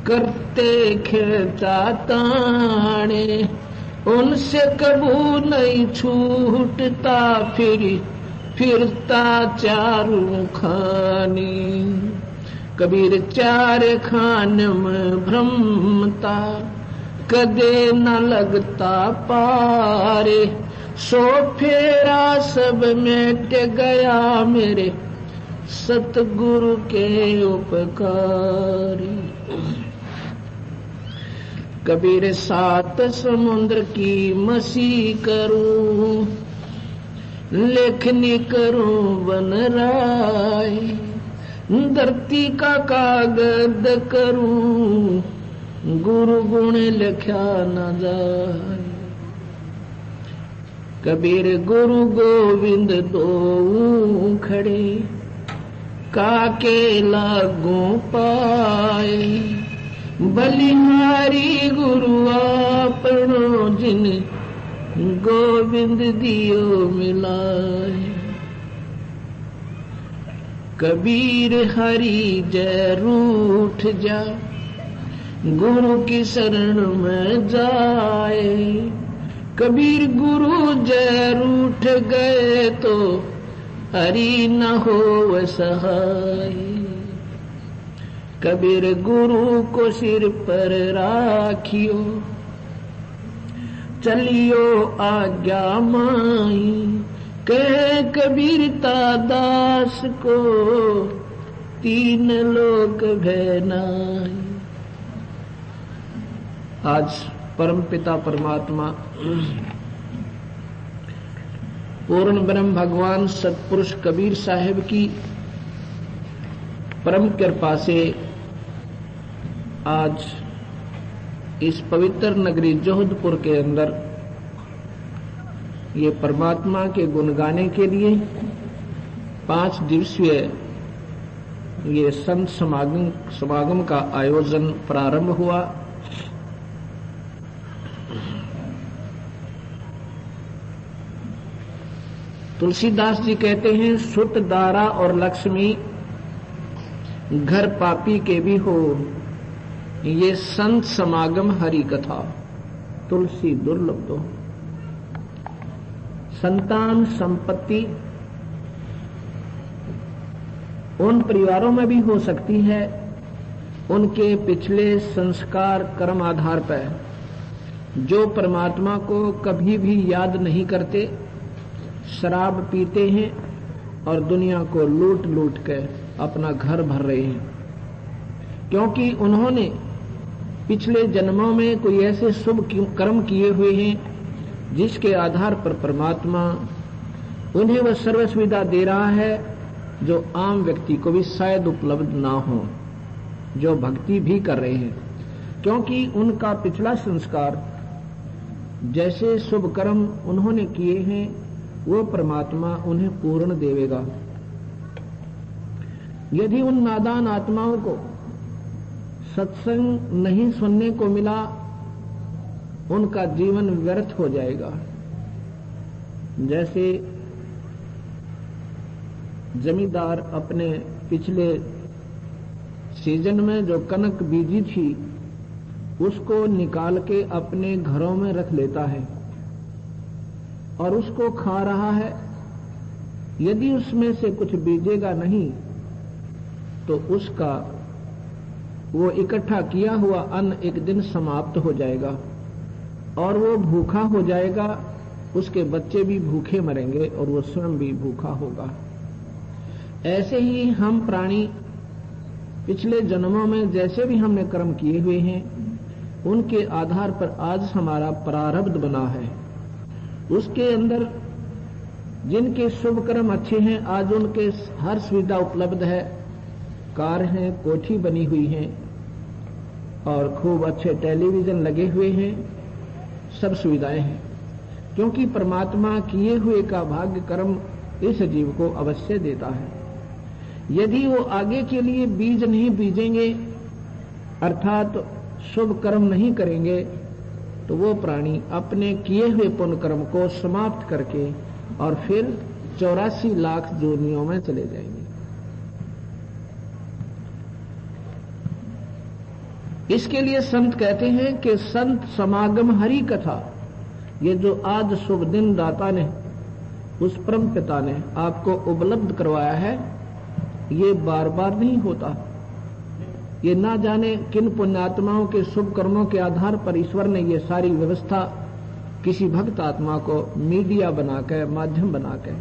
करते खेचाताने उनसे कबू नहीं छूटता फिरता चारू खानी। कबीर चार खान में भ्रमता कदे न लगता पारे। सो फेरा सब मिट गया मेरे सतगुरु के उपकारी। कबीर सात समुद्र की मसी करूं लेखनी करूं बन राय। धरती का कागज करूं गुरु गुण लिखा न जाए। कबीर गुरु गोविंद दो खड़े काके लागू पाए। बलिहारी गुरु आपनो जिन गोविंद दियो मिलाए। कबीर हरि जय रूठ जा गुरु की शरण में जाए। कबीर गुरु जय रूठ गए तो हरि न हो सहाय। कबीर गुरु को सिर पर राखियो चलियो आज्ञा माई। कह कबीरता दास को तीन लोक भय नाई। आज परमपिता परमात्मा पूर्ण ब्रह्म भगवान सतपुरुष कबीर साहिब की परम कृपा से आज इस पवित्र नगरी जोधपुर के अंदर ये परमात्मा के गुण गाने के लिए 5 दिवसीय ये संत समागम का आयोजन प्रारंभ हुआ। तुलसीदास जी कहते हैं सुत दारा और लक्ष्मी घर पापी के भी हो ये संत समागम हरि कथा। तुलसी दुर्लभ दो। संतान संपत्ति उन परिवारों में भी हो सकती है उनके पिछले संस्कार कर्म आधार पर जो परमात्मा को कभी भी याद नहीं करते, शराब पीते हैं और दुनिया को लूट लूट कर अपना घर भर रहे हैं, क्योंकि उन्होंने पिछले जन्मों में कोई ऐसे शुभ कर्म किए हुए हैं जिसके आधार पर परमात्मा उन्हें वह सर्व सुविधा दे रहा है जो आम व्यक्ति को भी शायद उपलब्ध ना हो, जो भक्ति भी कर रहे हैं, क्योंकि उनका पिछला संस्कार जैसे शुभ कर्म उन्होंने किए हैं वो परमात्मा उन्हें पूर्ण देवेगा। यदि उन नादान आत्माओं को सत्संग नहीं सुनने को मिला उनका जीवन व्यर्थ हो जाएगा। जैसे जमींदार अपने पिछले सीजन में जो कनक बीजी थी उसको निकाल के अपने घरों में रख लेता है और उसको खा रहा है। यदि उसमें से कुछ बीजेगा नहीं तो उसका वो इकट्ठा किया हुआ अन्न एक दिन समाप्त हो जाएगा और वो भूखा हो जाएगा, उसके बच्चे भी भूखे मरेंगे और वो स्वयं भी भूखा होगा। ऐसे ही हम प्राणी पिछले जन्मों में जैसे भी हमने कर्म किए हुए हैं उनके आधार पर आज हमारा प्रारब्ध बना है। उसके अंदर जिनके शुभ कर्म अच्छे हैं आज उनके हर सुविधा उपलब्ध है, कार हैं, कोठी बनी हुई है और खूब अच्छे टेलीविजन लगे हुए हैं, सब सुविधाएं हैं, क्योंकि परमात्मा किए हुए का भाग्य कर्म इस जीव को अवश्य देता है। यदि वो आगे के लिए बीज नहीं बीजेंगे अर्थात शुभ कर्म नहीं करेंगे तो वो प्राणी अपने किए हुए पुण्य कर्म को समाप्त करके और फिर 84 लाख जोनियों में चले जाएंगे। इसके लिए संत कहते हैं कि संत समागम हरि कथा, ये जो आज शुभ दिन दाता ने, उस परम पिता ने आपको उपलब्ध करवाया है, ये बार बार नहीं होता। ये ना जाने किन पुण्यात्माओं के शुभ कर्मों के आधार पर ईश्वर ने ये सारी व्यवस्था किसी भक्त आत्मा को मीडिया बनाकर, माध्यम बनाकर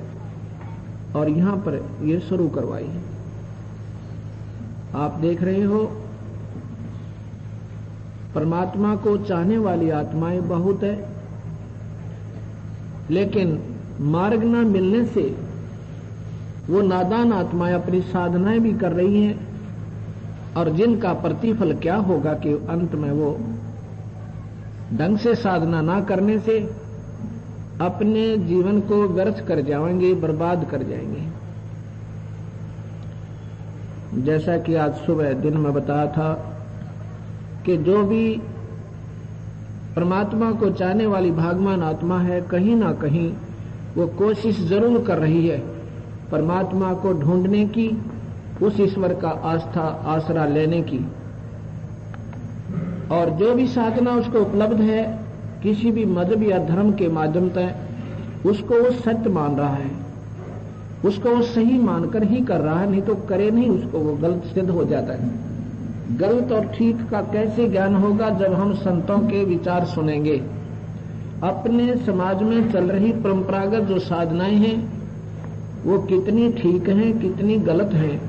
और यहां पर ये शुरू करवाई। आप देख रहे हो परमात्मा को चाहने वाली आत्माएं बहुत है, लेकिन मार्ग न मिलने से वो नादान आत्माएं अपनी साधनाएं भी कर रही हैं, और जिनका प्रतिफल क्या होगा कि अंत में वो ढंग से साधना ना करने से अपने जीवन को व्यर्थ कर जाएंगे, बर्बाद कर जाएंगे। जैसा कि आज सुबह दिन में बताया था कि जो भी परमात्मा को चाहने वाली भागवान आत्मा है, कहीं ना कहीं वो कोशिश जरूर कर रही है परमात्मा को ढूंढने की, उस ईश्वर का आस्था आसरा लेने की। और जो भी साधना उसको उपलब्ध है किसी भी मजहब या धर्म के माध्यम से, उसको वो सत्य मान रहा है, उसको वो सही मानकर ही कर रहा है, नहीं तो करे नहीं उसको वो गलत सिद्ध हो जाता है। गलत और ठीक का कैसे ज्ञान होगा जब हम संतों के विचार सुनेंगे। अपने समाज में चल रही परंपरागत जो साधनाएं हैं वो कितनी ठीक हैं, कितनी गलत हैं,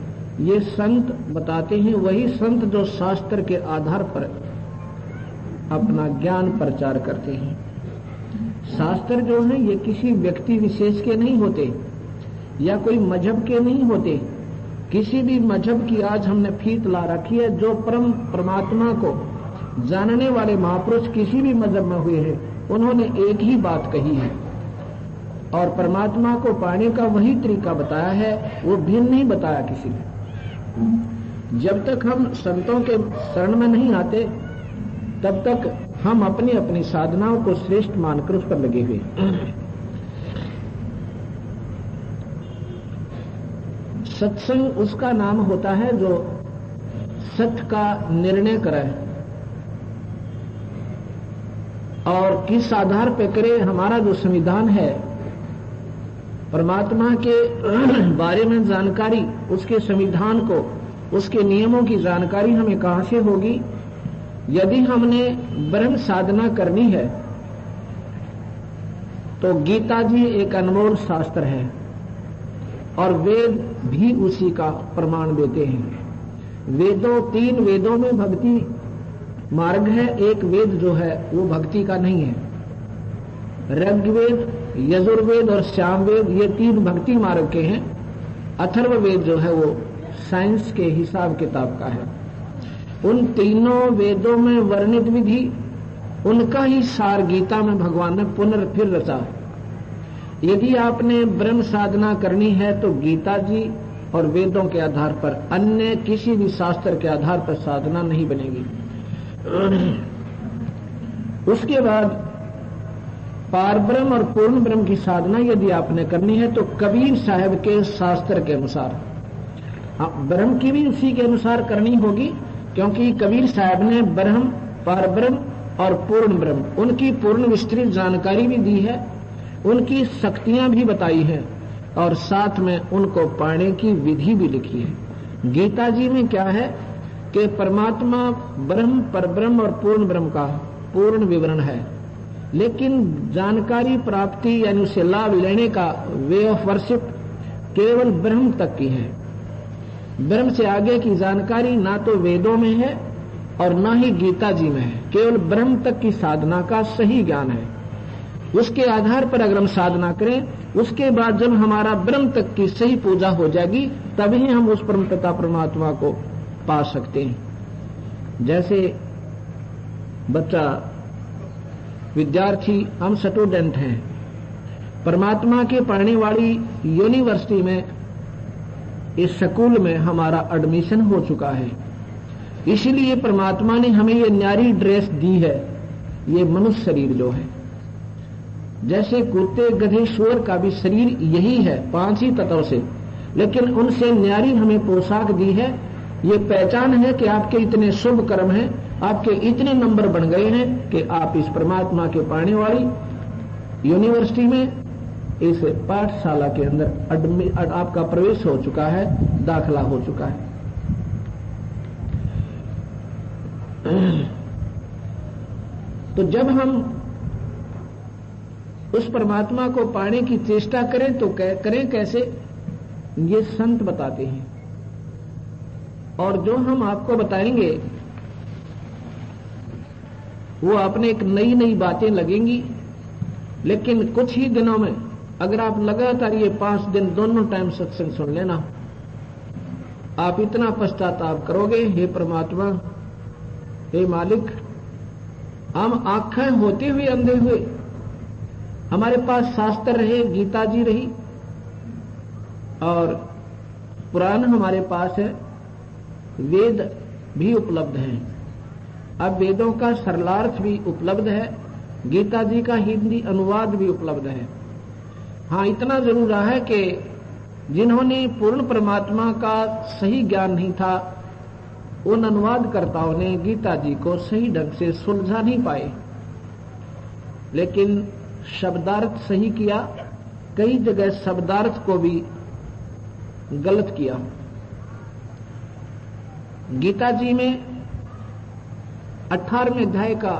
ये संत बताते हैं। वही संत जो शास्त्र के आधार पर अपना ज्ञान प्रचार करते हैं। शास्त्र जो है ये किसी व्यक्ति विशेष के नहीं होते या कोई मजहब के नहीं होते। किसी भी मजहब की आज हमने फीत ला रखी है। जो परमात्मा को जानने वाले महापुरुष किसी भी मजहब में हुए हैं, उन्होंने एक ही बात कही है और परमात्मा को पाने का वही तरीका बताया है, वो भिन्न नहीं बताया किसी ने। जब तक हम संतों के शरण में नहीं आते तब तक हम अपनी अपनी साधनाओं को श्रेष्ठ मानकर उस पर लगे हुए। सत्संग उसका नाम होता है जो सत्य का निर्णय करे, और किस आधार पर करे। हमारा जो संविधान है, परमात्मा के बारे में जानकारी, उसके संविधान को, उसके नियमों की जानकारी हमें कहां से होगी? यदि हमने ब्रह्म साधना करनी है तो गीता जी एक अनमोल शास्त्र है और वेद भी उसी का प्रमाण देते हैं। वेदों, 3 वेदों में भक्ति मार्ग है। एक वेद जो है वो भक्ति का नहीं है। ऋग्वेद, यजुर्वेद और सामवेद ये 3 भक्ति मार्ग के हैं। अथर्ववेद जो है वो साइंस के हिसाब किताब का है। उन तीनों वेदों में वर्णित विधि, उनका ही सार गीता में भगवान ने पुनर्फिर रचा। यदि आपने ब्रह्म साधना करनी है तो गीता जी और वेदों के आधार पर, अन्य किसी भी शास्त्र के आधार पर साधना नहीं बनेगी। उसके बाद पारब्रह्म और पूर्ण ब्रह्म की साधना यदि आपने करनी है तो कबीर साहब के शास्त्र के अनुसार, ब्रह्म की भी उसी के अनुसार करनी होगी, क्योंकि कबीर साहब ने ब्रह्म, पारब्रह्म और पूर्ण ब्रह्म, उनकी पूर्ण विस्तृत जानकारी भी दी है, उनकी शक्तियां भी बताई है और साथ में उनको पाने की विधि भी लिखी है। गीता जी में क्या है कि परमात्मा ब्रह्म, परब्रह्म और पूर्ण ब्रह्म का पूर्ण विवरण है, लेकिन जानकारी प्राप्ति यानी उसे लाभ लेने का वे ऑफ वर्शिप केवल ब्रह्म तक की है। ब्रह्म से आगे की जानकारी ना तो वेदों में है और ना ही गीता जी में है। केवल ब्रह्म तक की साधना का सही ज्ञान है। उसके आधार पर अगर हम साधना करें, उसके बाद जब हमारा ब्रह्म तक की सही पूजा हो जाएगी, तभी हम उस परम पिता परमात्मा को पा सकते हैं। जैसे बच्चा, विद्यार्थी, हम स्टूडेंट हैं, परमात्मा के पढ़ने वाली यूनिवर्सिटी में, इस स्कूल में हमारा एडमिशन हो चुका है। इसलिए परमात्मा ने हमें ये न्यारी ड्रेस दी है, ये मनुष्य शरीर जो है। जैसे कुत्ते, गधे, शुअर का भी शरीर यही है, 5 ही तत्वों से, लेकिन उनसे न्यारी हमें पोशाक दी है ये पहचान है कि आपके इतने शुभ कर्म हैं, आपके इतने नंबर बन गए हैं कि आप इस परमात्मा के पाने वाली यूनिवर्सिटी में, इस पाठशाला के अंदर आपका प्रवेश हो चुका है, दाखला हो चुका है। तो जब हम उस परमात्मा को पाने की चेष्टा करें तो करें कैसे, ये संत बताते हैं। और जो हम आपको बताएंगे वो आपने एक नई नई बातें लगेंगी, लेकिन कुछ ही दिनों में अगर आप लगातार ये 5 दिन दोनों टाइम सत्संग सुन लेना, आप इतना पश्चाताप करोगे, हे परमात्मा, हे मालिक, हम आंखें होते हुए अंधे हुए, हमारे पास शास्त्र रहे, गीता जी रही और पुराण हमारे पास है, वेद भी उपलब्ध हैं। अब वेदों का सरलार्थ भी उपलब्ध है, गीता जी का हिंदी अनुवाद भी उपलब्ध है। हाँ, इतना जरूर है कि जिन्होंने पूर्ण परमात्मा का सही ज्ञान नहीं था, उन अनुवादकर्ताओं ने गीता जी को सही ढंग से सुलझा नहीं पाए, लेकिन शब्दार्थ सही किया, कई जगह शब्दार्थ को भी गलत किया। गीता जी में 18वें अध्याय का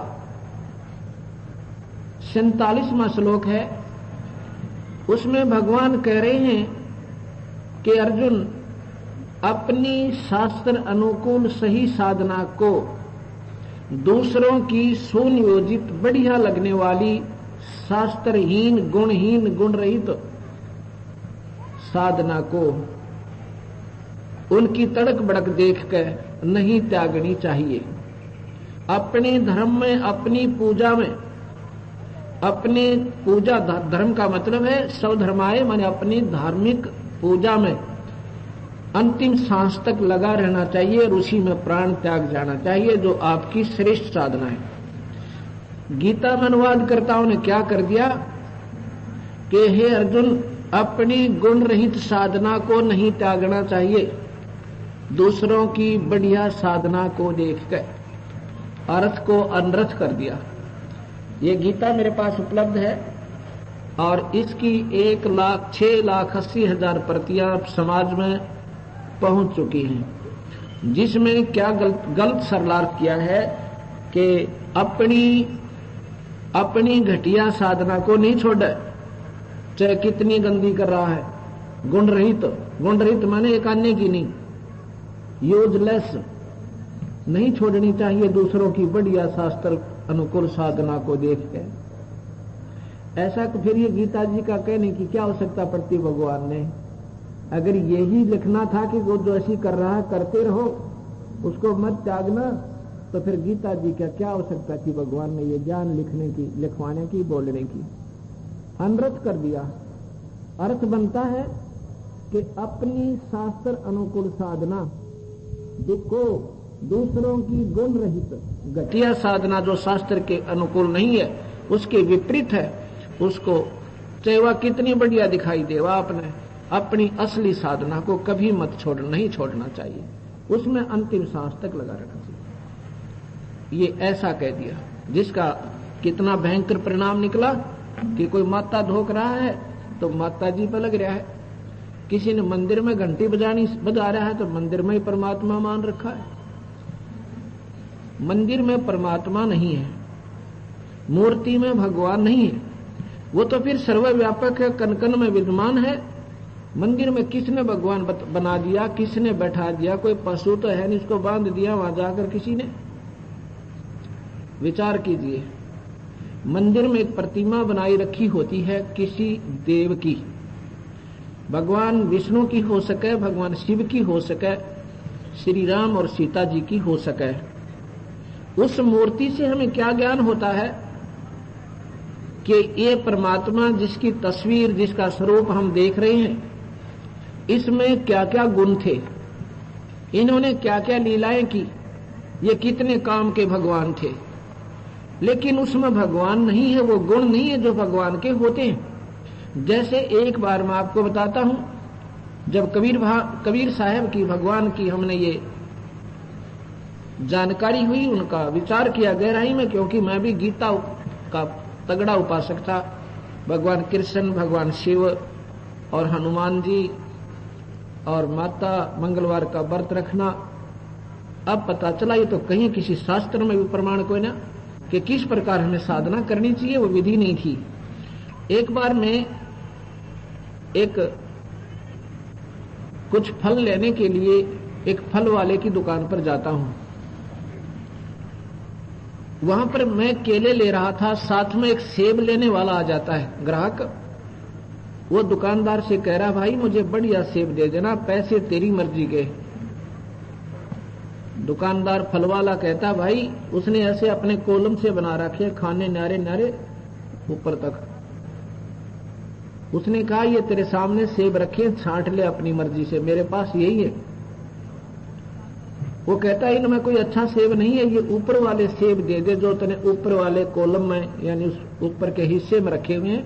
47वां श्लोक है, उसमें भगवान कह रहे हैं कि अर्जुन, अपनी शास्त्र अनुकूल सही साधना को दूसरों की सुनियोजित बढ़िया लगने वाली शास्त्रहीन गुणहीन गुण रहित साधना को उनकी तड़क बड़क देखकर नहीं त्यागनी चाहिए। अपने धर्म में, अपनी पूजा में, अपने पूजा धर्म का मतलब है स्वधर्माय, माने अपनी धार्मिक पूजा में अंतिम सांस तक लगा रहना चाहिए, ऋषि में प्राण त्याग जाना चाहिए, जो आपकी श्रेष्ठ साधना है। गीता में अनुवादकर्ताओं ने क्या कर दिया कि हे अर्जुन, अपनी गुण रहित साधना को नहीं त्यागना चाहिए, दूसरों की बढ़िया साधना को देखकर अर्थ को अनर्थ कर दिया। ये गीता मेरे पास उपलब्ध है और इसकी 1,06,80,000 प्रतियां समाज में पहुंच चुकी हैं, जिसमें क्या गलत सरलार्थ किया है कि अपनी घटिया साधना को नहीं छोड़े, चाहे कितनी गंदी कर रहा है। गुण रहित माने एक अन्य की नहीं, यूजलेस नहीं छोड़नी चाहिए दूसरों की बढ़िया शास्त्र अनुकूल साधना को देख के। ऐसा तो फिर ये गीता जी का कहने की क्या आवश्यकता पड़ती भगवान ने? अगर यही लिखना था कि वो जो ऐसी कर रहा है करते रहो, उसको मत त्यागना, तो फिर गीता जी का क्या आवश्यकता थी भगवान ने ये ज्ञान लिखने की, लिखवाने की, बोलने की? अनर्थ कर दिया। अर्थ बनता है कि अपनी शास्त्र अनुकूल साधना को दूसरों की गुण रहित घटिया साधना जो शास्त्र के अनुकूल नहीं है, उसके विपरीत है, उसको चाहे वह कितनी बढ़िया दिखाई दे, वह अपनी असली साधना को कभी नहीं छोड़ना चाहिए, उसमें अंतिम सांस तक लगा रहना चाहिए। ये ऐसा कह दिया, जिसका कितना भयंकर परिणाम निकला कि कोई माता धोक रहा है तो माता जी पर लग रहा है, किसी ने मंदिर में घंटी बजा रहा है तो मंदिर में ही परमात्मा मान रखा है। मंदिर में परमात्मा नहीं है, मूर्ति में भगवान नहीं है, वो तो फिर सर्वव्यापक है, कण कण में विद्यमान है। मंदिर में किसने भगवान बना दिया, किसने बैठा दिया? कोई पशु तो है नहीं, इसको बांध दिया वहां जाकर किसी ने? विचार कीजिए, मंदिर में एक प्रतिमा बनाई रखी होती है किसी देव की, भगवान विष्णु की हो सके, भगवान शिव की हो सके, श्री राम और सीता जी की हो सके। उस मूर्ति से हमें क्या ज्ञान होता है कि ये परमात्मा जिसकी तस्वीर, जिसका स्वरूप हम देख रहे हैं, इसमें क्या क्या गुण थे, इन्होंने क्या क्या लीलाएं की, ये कितने काम के भगवान थे। लेकिन उसमें भगवान नहीं है, वो गुण नहीं है जो भगवान के होते हैं। जैसे एक बार मैं आपको बताता हूं, जब कबीर साहब की, भगवान की हमने ये जानकारी हुई, उनका विचार किया गहराई में, क्योंकि मैं भी गीता का तगड़ा उपासक था। भगवान कृष्ण, भगवान शिव और हनुमान जी और माता मंगलवार का व्रत रखना। अब पता चला ये तो कहीं किसी शास्त्र में भी प्रमाण कोई ना कि किस प्रकार हमें साधना करनी चाहिए, वो विधि नहीं थी। एक बार मैं कुछ फल लेने के लिए एक फल वाले की दुकान पर जाता हूं। वहां पर मैं केले ले रहा था, साथ में एक सेब लेने वाला आ जाता है ग्राहक। वो दुकानदार से कह रहा, भाई मुझे बढ़िया सेब दे देना, पैसे तेरी मर्जी के। दुकानदार फल वाला कहता, भाई उसने ऐसे अपने कोलम से बना रखे, खाने नारे नारे ऊपर तक। उसने कहा, ये तेरे सामने सेब रखे, छांट ले अपनी मर्जी से, मेरे पास यही है। वो कहता, इनमें कोई अच्छा सेब नहीं है, ये ऊपर वाले सेब दे दे जो तूने ऊपर वाले कॉलम में यानी उस ऊपर के हिस्से में रखे हुए हैं।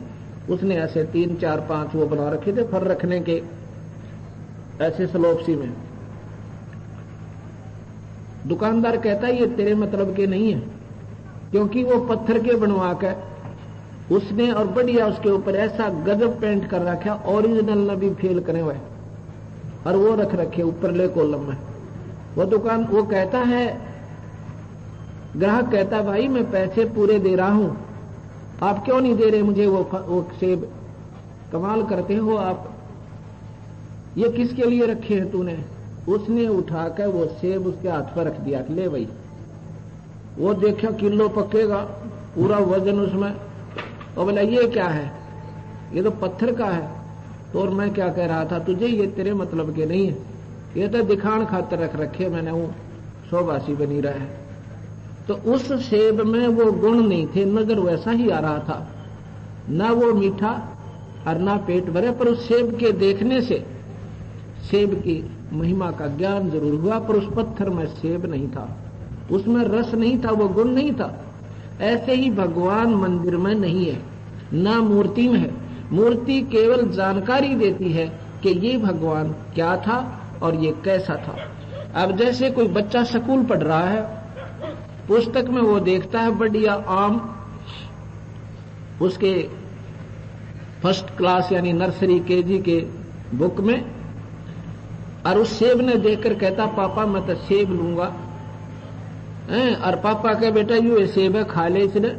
उसने ऐसे 3, 4, 5 वो बना रखे थे फल रखने के, ऐसे स्लोपसी में। दुकानदार कहता है, ये तेरे मतलब के नहीं है, क्योंकि वो पत्थर के बनवा के उसने और बढ़िया उसके ऊपर ऐसा गजब पेंट कर रखा, ओरिजिनल न भी फेल करे हुए, और वो रख रखे ऊपर ले कॉलम में। वो कहता है, ग्राहक कहता, भाई मैं पैसे पूरे दे रहा हूं, आप क्यों नहीं दे रहे मुझे वो सेब? कमाल करते हो आप, ये किसके लिए रखे हैं तूने? उसने उठाकर वो सेब उसके हाथ पर रख दिया, ले भाई। वो देखा किलो पकेगा, पूरा वजन उसमें, और बोला ये क्या है? ये तो पत्थर का है। तो और मैं क्या कह रहा था तुझे, ये तेरे मतलब के नहीं है, ये तो दिखान खातर रख रखे मैंने, वो शोबासी बनी रहा है। तो उस सेब में वो गुण नहीं थे, नजर वैसा ही आ रहा था, ना वो मीठा और ना पेट भरे, पर उस सेब के देखने से सेब की महिमा का ज्ञान जरूर हुआ, पर उस पत्थर में सेब नहीं था, उसमें रस नहीं था, वो गुण नहीं था। ऐसे ही भगवान मंदिर में नहीं है, ना मूर्ति में है। मूर्ति केवल जानकारी देती है कि ये भगवान क्या था और ये कैसा था। अब जैसे कोई बच्चा स्कूल पढ़ रहा है, पुस्तक में वो देखता है बढ़िया आम, उसके फर्स्ट क्लास यानी नर्सरी केजी के बुक में, और उस सेब ने देखकर कहता, पापा मैं तो सेब लूंगा। और पापा कहे, बेटा ये सेब है, खा ले इसने।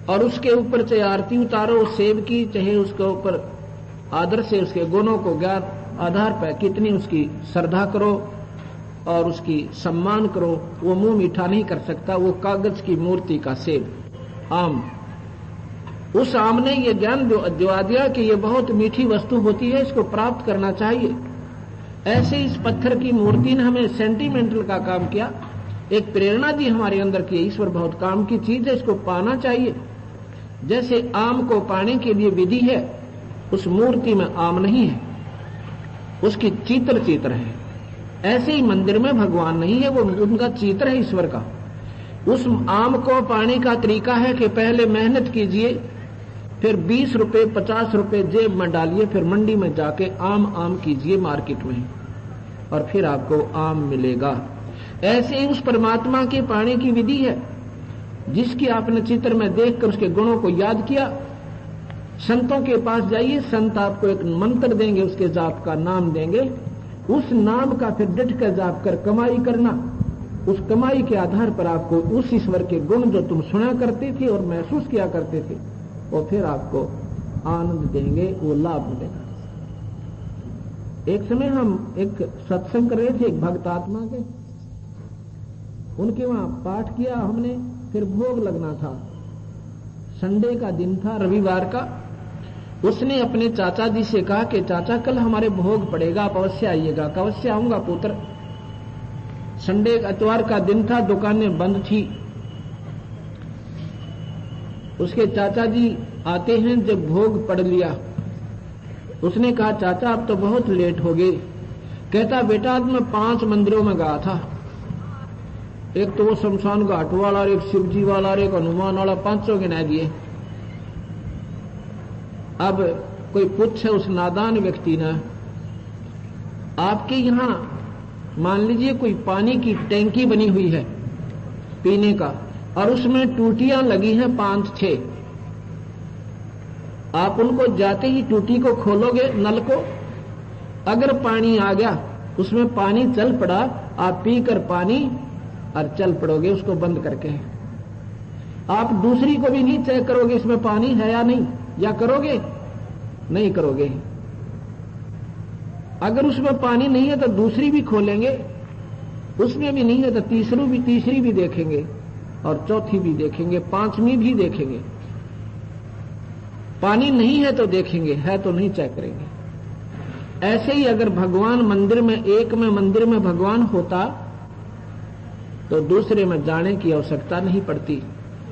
और उसके ऊपर चाहे आरती उतारो उस सेब की, चाहे उसके ऊपर आदर से उसके गुणों को ज्ञान आधार पर कितनी उसकी श्रद्धा करो और उसकी सम्मान करो, वो मुंह मीठा नहीं कर सकता। वो कागज की मूर्ति का सेब, आम, उस आम ने ये ज्ञान दिवा दिया कि ये बहुत मीठी वस्तु होती है, इसको प्राप्त करना चाहिए। ऐसे इस पत्थर की मूर्ति ने हमें सेंटिमेंटल का काम किया, एक प्रेरणा दी हमारे अंदर की ईश्वर बहुत काम की चीज है, इसको पाना चाहिए। जैसे आम को पाने के लिए विधि है, उस मूर्ति में आम नहीं है, उसकी चित्र है। ऐसे ही मंदिर में भगवान नहीं है, वो उनका चित्र है ईश्वर का। उस आम को पाने का तरीका है कि पहले मेहनत कीजिए, फिर 20 रुपए 50 रुपए जेब में डालिए, फिर मंडी में जाके आम कीजिए मार्केट में, और फिर आपको आम मिलेगा। ऐसे ही उस परमात्मा के पाने की विधि है, जिसकी आपने चित्र में देखकर उसके गुणों को याद किया। संतों के पास जाइए, संत आपको एक मंत्र देंगे, उसके जाप का नाम देंगे, उस नाम का फिर डट कर जाप कर कमाई करना। उस कमाई के आधार पर आपको उस ईश्वर के गुण जो तुम सुना करते थे और महसूस किया करते थे, वो फिर आपको आनंद देंगे, वो लाभ मिलेगा। एक समय हम एक सत्संग कर रहे थे एक भक्त आत्मा के, उनके वहां पाठ किया हमने, फिर भोग लगना था, संडे का दिन था, रविवार का। उसने अपने चाचा जी से कहा कि चाचा कल हमारे भोग पड़ेगा, आप अवश्य आइएगा। अवश्य आऊंगा पुत्र। संडे इतवार का दिन था, दुकानें बंद थी। उसके चाचा जी आते हैं जब भोग पड़ लिया। उसने कहा चाचा अब तो बहुत लेट हो गए। कहता बेटा आज मैं 5 मंदिरों में गया था, एक तो वो शमशान घाट वाला, एक शिवजी वाला, एक हनुमान वाला, 500 गिना दिए। अब कोई पूछे उस नादान व्यक्ति ने, आपके यहां मान लीजिए कोई पानी की टैंकी बनी हुई है पीने का, और उसमें टूटियां लगी हैं 5-6। आप उनको जाते ही टूटी को खोलोगे, नल को, अगर पानी आ गया, उसमें पानी चल पड़ा, आप पीकर पानी और चल पड़ोगे उसको बंद करके। आप दूसरी को भी नहीं चेक करोगे इसमें पानी है या नहीं, या करोगे? नहीं करोगे। अगर उसमें पानी नहीं है तो दूसरी भी खोलेंगे, उसमें भी नहीं है तो तीसरी भी देखेंगे, और चौथी भी देखेंगे, 5वीं भी देखेंगे। पानी नहीं है तो देखेंगे, है तो नहीं चेक करेंगे। ऐसे ही अगर भगवान मंदिर में, एक में मंदिर में भगवान होता तो दूसरे में जाने की आवश्यकता नहीं पड़ती।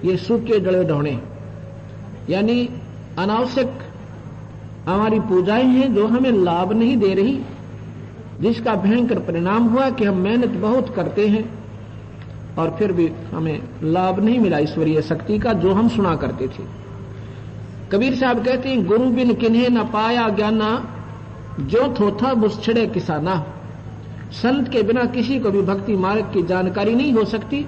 ये सूखे डले ढोने, यानी अनावश्यक हमारी पूजाएं हैं जो हमें लाभ नहीं दे रही, जिसका भयंकर परिणाम हुआ कि हम मेहनत बहुत करते हैं और फिर भी हमें लाभ नहीं मिला ईश्वरीय शक्ति का जो हम सुना करते थे। कबीर साहब कहते हैं, गुरु बिन किन्हे न पाया ज्ञाना, जो थोथा बुछड़े किसाना। संत के बिना किसी को भी भक्ति मार्ग की जानकारी नहीं हो सकती।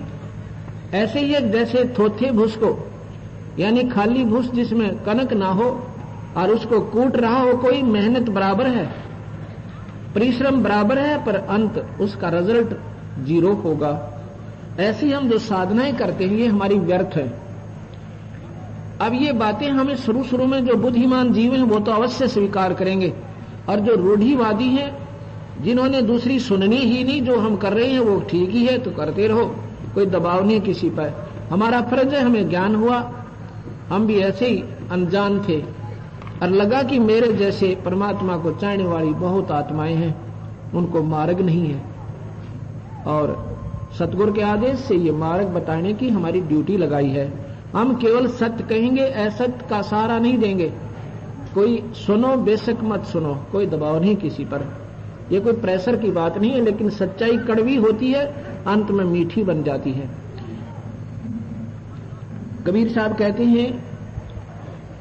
ऐसे ही जैसे थोथे भूस को, यानी खाली भूस जिसमें कनक ना हो और उसको कूट रहा हो कोई, मेहनत बराबर है, परिश्रम बराबर है, पर अंत उसका रिजल्ट 0 होगा। ऐसी हम जो साधनाएं करते हैं ये हमारी व्यर्थ है। अब ये बातें हमें शुरू में जो बुद्धिमान जीव हैं वो तो अवश्य स्वीकार करेंगे, और जो रूढ़िवादी हैं जिन्होंने दूसरी सुननी ही नहीं, जो हम कर रहे हैं वो ठीक ही है तो करते रहो, कोई दबाव नहीं किसी पर। हमारा फर्ज है, हमें ज्ञान हुआ, हम भी ऐसे ही अनजान थे और लगा कि मेरे जैसे परमात्मा को चाहने वाली बहुत आत्माएं हैं, उनको मार्ग नहीं है, और सतगुरु के आदेश से ये मार्ग बताने की हमारी ड्यूटी लगाई है। हम केवल सत्य कहेंगे, असत्य का सहारा नहीं देंगे। कोई सुनो, बेशक मत सुनो, कोई दबाव नहीं किसी पर, ये कोई प्रेशर की बात नहीं है, लेकिन सच्चाई कड़वी होती है, अंत में मीठी बन जाती है। कबीर साहब कहते हैं,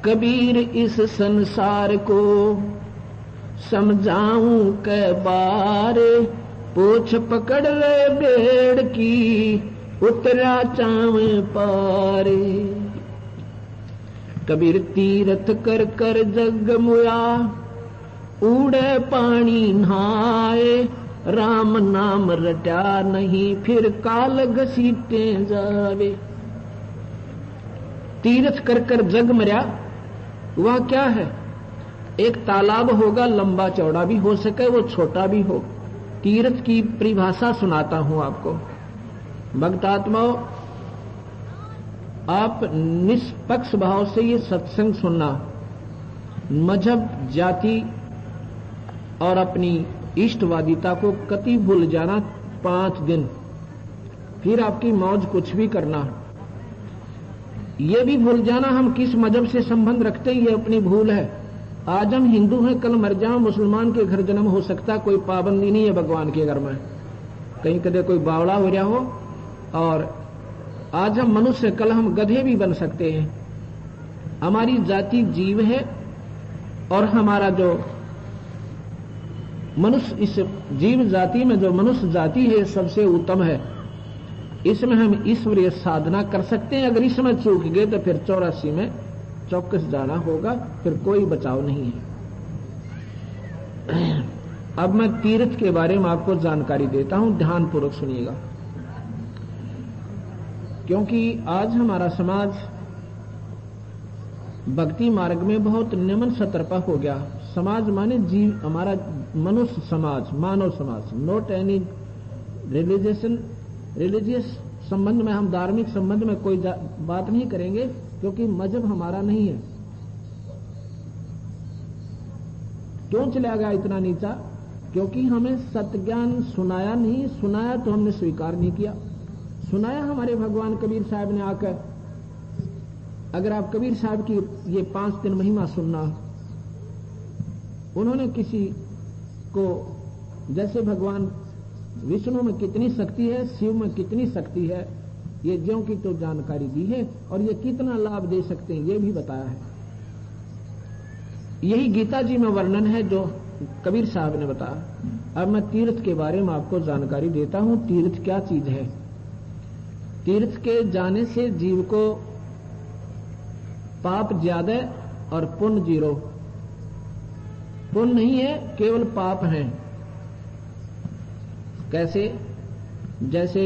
कबीर इस संसार को समझाऊं कै बार, पूछ पकड़ ले बेड़ की उतरा चावे पारे। कबीर तीरथ कर कर जग मुया, उड़े पानी नहाए, राम नाम रटा नहीं फिर काल घसीटे जावे। तीर्थ कर कर जग मर्या, वह क्या है? एक तालाब होगा, लंबा चौड़ा भी हो सके, वो छोटा भी हो। तीर्थ की परिभाषा सुनाता हूं आपको। भक्तात्माओं, आप निष्पक्ष भाव से ये सत्संग सुनना। मजहब, जाति और अपनी इष्टवादिता को कति भूल जाना 5 दिन, फिर आपकी मौज कुछ भी करना। ये भी भूल जाना हम किस मजहब से संबंध रखते हैं, ये अपनी भूल है। आज हम हिंदू हैं, कल मर जाओ, मुसलमान के घर जन्म हो सकता, कोई पाबंदी नहीं है भगवान के घर में। कहीं कदे कोई बावड़ा हो रहा हो, और आज हम मनुष्य, कल हम गधे भी बन सकते हैं। हमारी जाति जीव है, और हमारा जो मनुष्य, इस जीव जाति में जो मनुष्य जाति है सबसे उत्तम है। इसमें हम ईश्वरीय साधना कर सकते हैं। अगर इसमें चूक गए तो फिर 84 में चौकस जाना होगा, फिर कोई बचाव नहीं है। अब मैं तीर्थ के बारे में आपको जानकारी देता हूं, ध्यानपूर्वक सुनिएगा, क्योंकि आज हमारा समाज भक्ति मार्ग में बहुत निमन सतर्पा हो गया। समाज माने जीव, हमारा मनुष्य समाज, मानव समाज, नॉट एनी रिलीजियस संबंध में, हम धार्मिक संबंध में कोई बात नहीं करेंगे, क्योंकि मजहब हमारा नहीं है। क्यों चला गया इतना नीचा? क्योंकि हमें सत्य ज्ञान सुनाया नहीं, सुनाया तो हमने स्वीकार नहीं किया। सुनाया हमारे भगवान कबीर साहब ने आकर। अगर आप कबीर साहब की ये 5 दिन महिमा सुनना, उन्होंने किसी को, जैसे भगवान विष्णु में कितनी शक्ति है, शिव में कितनी शक्ति है, ये ज्यों की तो जानकारी दी है, और ये कितना लाभ दे सकते हैं ये भी बताया है। यही गीता जी में वर्णन है जो कबीर साहब ने बताया। अब मैं तीर्थ के बारे में आपको जानकारी देता हूं। तीर्थ क्या चीज है? तीर्थ के जाने से जीव को पाप ज्यादा और पुण्य जीरो। पुण्य नहीं है, केवल पाप है। कैसे? जैसे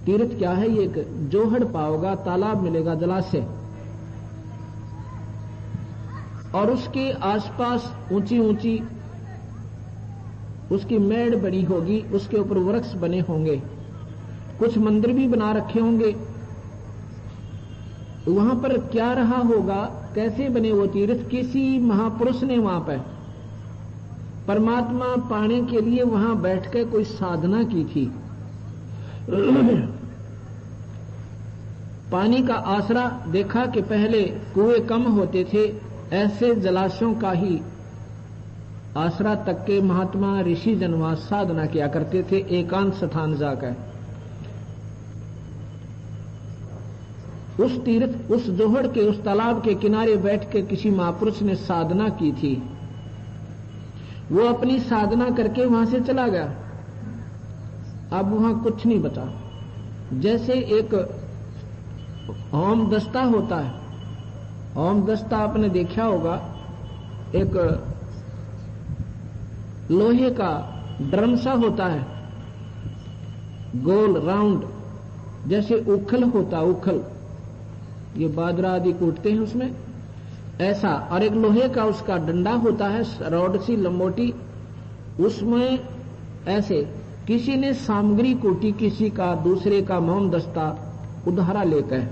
तीर्थ क्या है? ये एक जोहड़ पाओगा, तालाब मिलेगा, जलाशय, और उसके आसपास ऊंची ऊंची उसकी मेड़ बनी होगी, उसके ऊपर वृक्ष बने होंगे, कुछ मंदिर भी बना रखे होंगे। वहां पर क्या रहा होगा? कैसे बने वो तीर्थ? किसी महापुरुष ने वहां पर परमात्मा पाने के लिए वहां बैठकर कोई साधना की थी। पानी का आसरा देखा कि पहले कुएं कम होते थे, ऐसे जलाशयों का ही आसरा तक के महात्मा ऋषि जनवा साधना किया करते थे, एकांत स्थान जाकर। उस तीर्थ, उस जोहड़ के, उस तालाब के किनारे बैठ के किसी महापुरुष ने साधना की थी। वो अपनी साधना करके वहां से चला गया। अब वहां कुछ नहीं बचा। जैसे एक ओम दस्ता होता है, ओम दस्ता आपने देखा होगा, एक लोहे का ड्रम सा होता है, गोल राउंड, जैसे उखल होता, उखल ये बाजरा आदि कूटते हैं उसमें, ऐसा। और एक लोहे का उसका डंडा होता है, रॉड सी लंबोटी, उसमें ऐसे किसी ने सामग्री कूटी, किसी का दूसरे का मोम दस्ता उधारा लेकर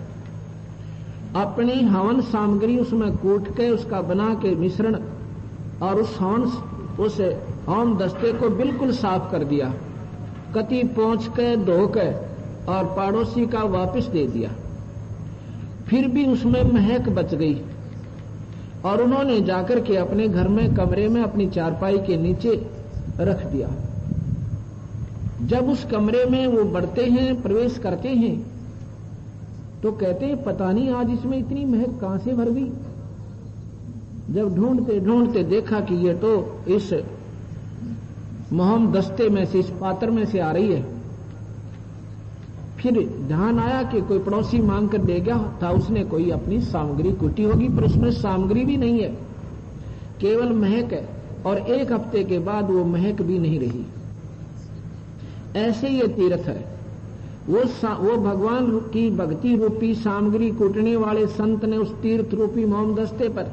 अपनी हवन सामग्री उसमें कूट के उसका बना के मिश्रण, और उस होम दस्ते को बिल्कुल साफ कर दिया, कति पहुंच के धो के और पड़ोसी का वापस दे दिया। फिर भी उसमें महक बच गई, और उन्होंने जाकर के अपने घर में कमरे में अपनी चारपाई के नीचे रख दिया। जब उस कमरे में वो बढ़ते हैं, प्रवेश करते हैं, तो कहते हैं पता नहीं आज इसमें इतनी महक कहां से भर गई। जब ढूंढते ढूंढते देखा कि ये तो इस मोहम दस्ते में से, इस पात्र में से आ रही है। फिर ध्यान आया कि कोई पड़ोसी मांग कर दे गया था, उसने कोई अपनी सामग्री कूटी होगी, पर उसमें सामग्री भी नहीं है, केवल महक है। और एक हफ्ते के बाद वो महक भी नहीं रही। ऐसे ये तीर्थ है। वो भगवान की भक्ति रूपी सामग्री कूटने वाले संत ने उस तीर्थ रूपी मोम दस्ते पर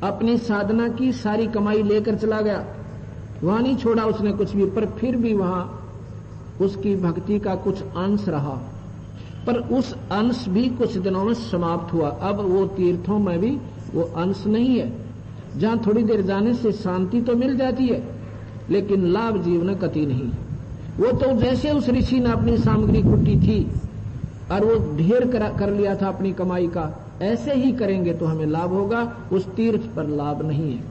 अपनी साधना की, सारी कमाई लेकर चला गया। वहां नहीं छोड़ा उसने कुछ भी, पर फिर भी वहां उसकी भक्ति का कुछ अंश रहा, पर उस अंश भी कुछ दिनों में समाप्त हुआ। अब वो तीर्थों में भी वो अंश नहीं है, जहां थोड़ी देर जाने से शांति तो मिल जाती है, लेकिन लाभ जीवन कति नहीं। वो तो जैसे उस ऋषि ने अपनी सामग्री कुटी थी और वो ढेर कर लिया था अपनी कमाई का, ऐसे ही करेंगे तो हमें लाभ होगा, उस तीर्थ पर लाभ नहीं है।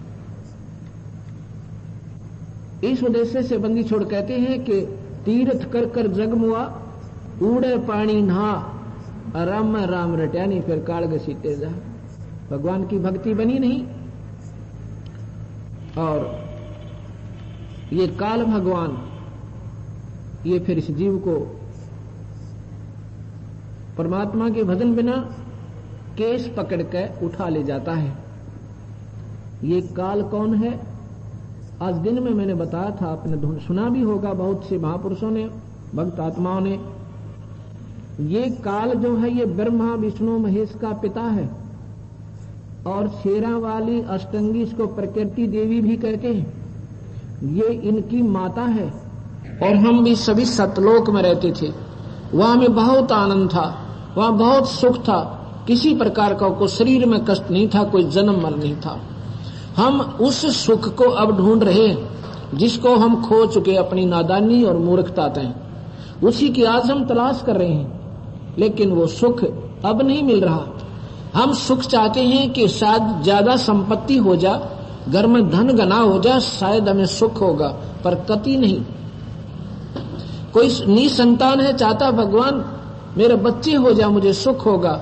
इस उद्देश्य से बंदी छोड़ कहते हैं कि तीर्थ कर कर जगमुआ, उड़े पानी नहा, राम राम रट्यानी, फिर कालग सीते जा। भगवान की भक्ति बनी नहीं, और ये काल भगवान ये फिर इस जीव को परमात्मा के भजन बिना केस पकड़ कर उठा ले जाता है। ये काल कौन है? आज दिन में मैंने बताया था, आपने सुना भी होगा, बहुत से महापुरुषों ने, भक्त आत्माओं ने। ये काल जो है ये ब्रह्मा विष्णु महेश का पिता है, और शेरा वाली अष्टंगी इसको प्रकृति देवी भी कहते हैं। ये इनकी माता है। और हम भी सभी सतलोक में रहते थे, वहां में बहुत आनंद था, वहां बहुत सुख था, किसी प्रकार का कोई शरीर में कष्ट नहीं था, कोई जन्म मर नहीं था। हम उस सुख को अब ढूंढ रहे हैं जिसको हम खो चुके अपनी नादानी और मूर्खता से, उसी की आज हम तलाश कर रहे हैं, लेकिन वो सुख अब नहीं मिल रहा। हम सुख चाहते हैं कि शायद ज्यादा संपत्ति हो जा, घर में धन घना हो जा, शायद हमें सुख होगा, पर कति नहीं। कोई निसंतान है, चाहता भगवान मेरे बच्चे हो जा, मुझे सुख होगा,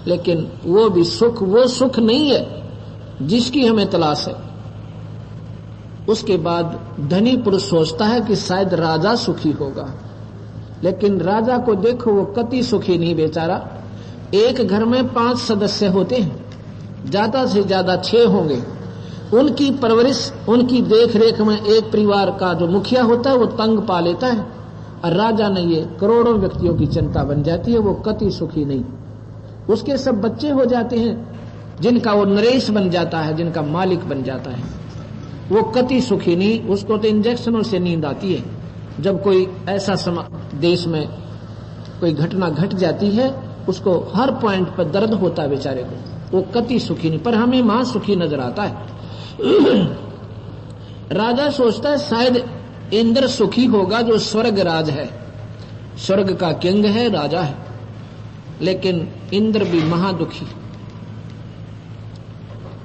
लेकिन वो भी सुख वो सुख नहीं है जिसकी हमें तलाश है। उसके बाद धनी पुरुष सोचता है कि शायद राजा सुखी होगा, लेकिन राजा को देखो वो कति सुखी नहीं बेचारा। एक घर में 5 सदस्य होते हैं, ज्यादा से ज्यादा 6 होंगे। उनकी परवरिश, उनकी देख रेख में एक परिवार का जो मुखिया होता है वो तंग पा लेता है, और राजा ने ये करोड़ों व्यक्तियों की चिंता बन जाती है, वो कति सुखी नहीं। उसके सब बच्चे हो जाते हैं, जिनका वो नरेश बन जाता है, जिनका मालिक बन जाता है, वो कति सुखी नहीं। उसको तो इंजेक्शनों से नींद आती है। जब कोई ऐसा देश में कोई घटना घट जाती है, उसको हर पॉइंट पर दर्द होता है बेचारे को, वो कति सुखी नहीं। पर हमें मां सुखी नजर आता है। राजा सोचता है शायद इंद्र सुखी होगा, जो स्वर्ग राज है, स्वर्ग का किंग है, राजा है। लेकिन इंद्र भी महादुखी।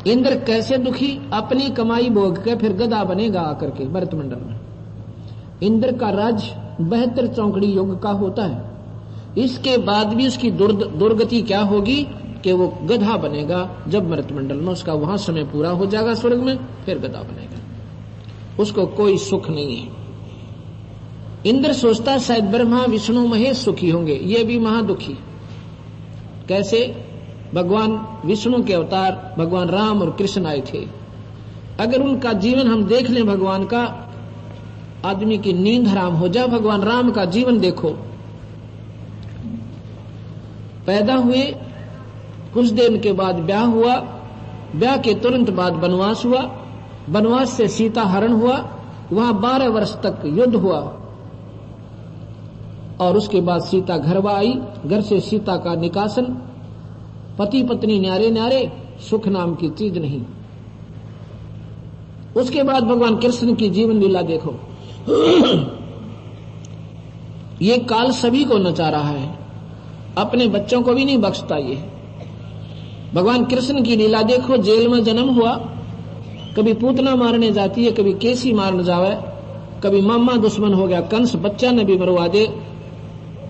इंद्र कैसे दुखी? अपनी कमाई भोग के फिर गधा बनेगा आकर के भरत मंडल में। इंद्र का राज 72 चौकड़ी युग का होता है। इसके बाद भी उसकी दुर्गति क्या होगी कि वो गधा बनेगा। जब भरत मंडल में उसका वहां समय पूरा हो जाएगा स्वर्ग में, फिर गधा बनेगा। उसको कोई सुख नहीं है। इंद्र सोचता है शायद ब्रह्मा विष्णु महेश सुखी होंगे, ये भी महादुखी। कैसे? भगवान विष्णु के अवतार भगवान राम और कृष्ण आए थे। अगर उनका जीवन हम देख लें, भगवान का, आदमी की नींद हराम हो जाए। भगवान राम का जीवन देखो, पैदा हुए, कुछ दिन के बाद ब्याह हुआ, ब्याह के तुरंत बाद वनवास हुआ, वनवास से सीता हरण हुआ, वहां 12 वर्ष तक युद्ध हुआ, और उसके बाद सीता घर आई। घर से सीता का निकासन, पति पत्नी न्यारे न्यारे, सुख नाम की चीज नहीं। उसके बाद भगवान कृष्ण की जीवन लीला देखो। ये काल सभी को नचा रहा है, अपने बच्चों को भी नहीं बख्शता। ये भगवान कृष्ण की लीला देखो। जेल में जन्म हुआ, कभी पूतना मारने जाती है, कभी केसी मारने जावे, कभी मामा दुश्मन हो गया, कंस बच्चा ने भी मरवा दे,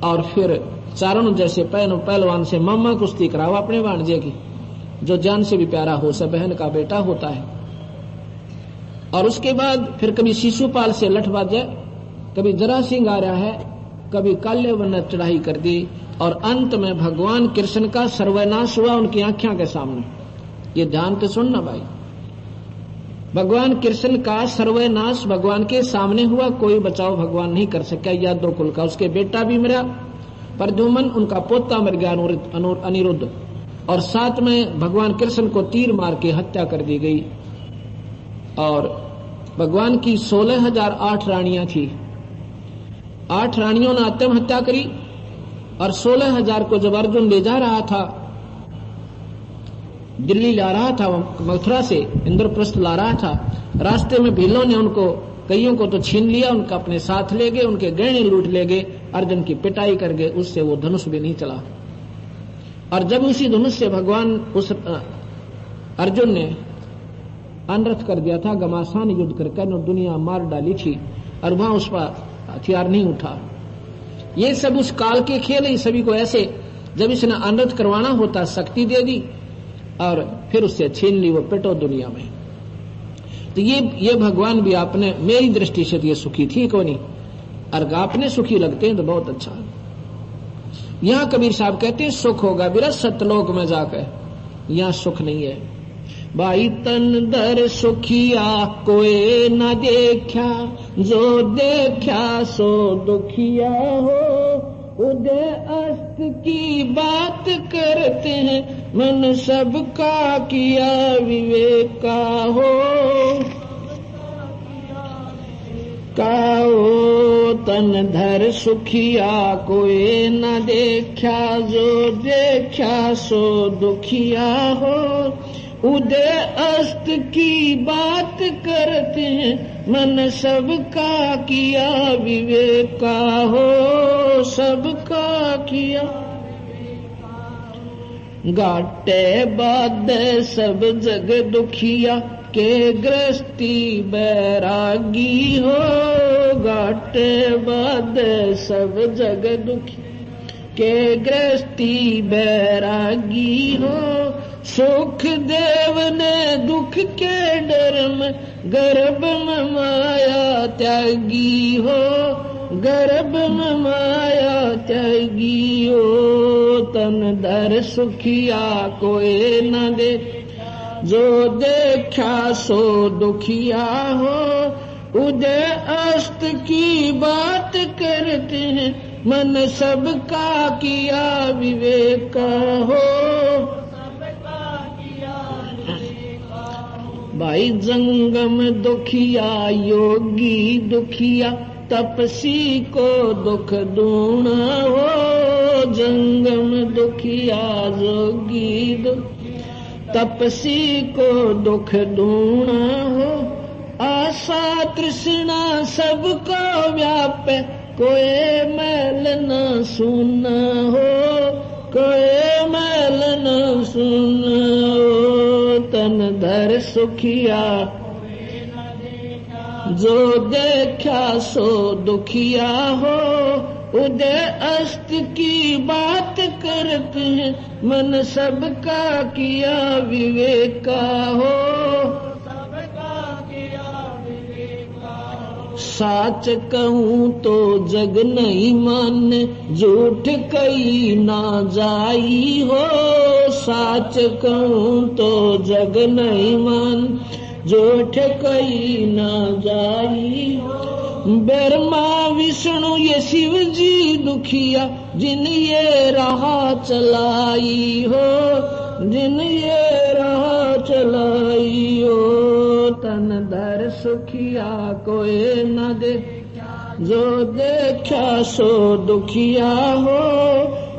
और फिर चारण जैसे पहलवान से मामा कुश्ती करावा अपने भांजे की, जो जान से भी प्यारा हो, सब बहन का बेटा होता है। और उसके बाद फिर कभी शिशुपाल से लठबाज, कभी जरा सिंह आ रहा है, कभी काल्यवन ने चढ़ाई कर दी, और अंत में भगवान कृष्ण का सर्वनाश हुआ उनकी आंखों के सामने। ये ध्यान के सुनना भाई, भगवान कृष्ण का सर्वनाश भगवान के सामने हुआ। कोई बचाव भगवान नहीं कर सका। यादव कुल का उसके बेटा भी मरा, प्रद्युम्न, उनका पोता मर गया अनिरुद्ध, और साथ में भगवान कृष्ण को तीर मार के हत्या कर दी गई। और भगवान की 16,008 रानियां थी। 8 रानियों ने आत्महत्या करी, और 16,000 को जब अर्जुन ले जा रहा था, दिल्ली ला रहा था, मथुरा से इंद्रप्रस्थ ला रहा था, रास्ते में भीलों ने उनको, कईयों को तो छीन लिया, उनका अपने साथ ले गए, उनके गहने लूट ले गए, अर्जुन की पिटाई कर गए, उससे वो धनुष भी नहीं चला। और जब उसी धनुष से भगवान उस अर्जुन ने अनर्थ कर दिया था, घमासान युद्ध करके दुनिया मार डाली थी, और वहां उस पर हथियार नहीं उठा। ये सब उस काल के खेल है। सभी को ऐसे जब इसने अनर्थ करवाना होता, शक्ति दे दी और फिर उससे छीन ली, वो पिटो दुनिया में। तो ये भगवान भी आपने, मेरी दृष्टि से ये सुखी थी को नहीं, और आपने सुखी लगते हैं तो बहुत अच्छा है। यहां कबीर साहब कहते हैं सुख होगा बिरस सतलोक में जाकर, यहां सुख नहीं है। भाई तन दर सुखिया कोई न देखा, जो देखा सो दुखिया हो। उदय अस्त की बात करते हैं, मन सबका किया विवेक का हो। काओ तन धर सुखिया कोई न देखा, जो देखा सो दुखिया हो। उदय अस्त की बात करते हैं, मन सबका किया विवेक का हो। सबका किया घाटे बाद सब जग दुखिया, के गृहस्थी बैरागी हो। घाटे बाद सब जग दुखी, के गृहस्थी बैरागी हो। सुख देव ने दुख के डर में गर्भ में माया त्यागी हो। गर्भ में माया त्यागी हो। तन धर सुखिया कोई न दे, जो देखा सो दुखिया हो। उदय अस्त की बात करते हैं, मन सबका किया विवेक हो। भाई जंगम दुखिया योगी दुखिया, तपसी को दुख दूना हो। जंगम दुखिया योगी तपसी को दुख दूना हो। आशा तृष्णा सबको व्यापे, कोई मैल न सुना हो। कोई मैल न सुना हो। तन धर सुखिया जो देखा सो दुखिया हो। उदय अस्त की बात करते हैं, मन सबका किया विवेका हो। साच कहूँ तो जग नहीं माने, झूठ कही ना जाई हो। साच कहूँ तो जग नहीं मान, झूठ कही ना जाई हो। ब्रह्मा विष्णु ये शिव जी दुखिया, जिन ये राह चलाई हो। जिन ये राह चलाई हो। तन धर सुखिया कोई न दे, जो देखा सो दुखिया हो।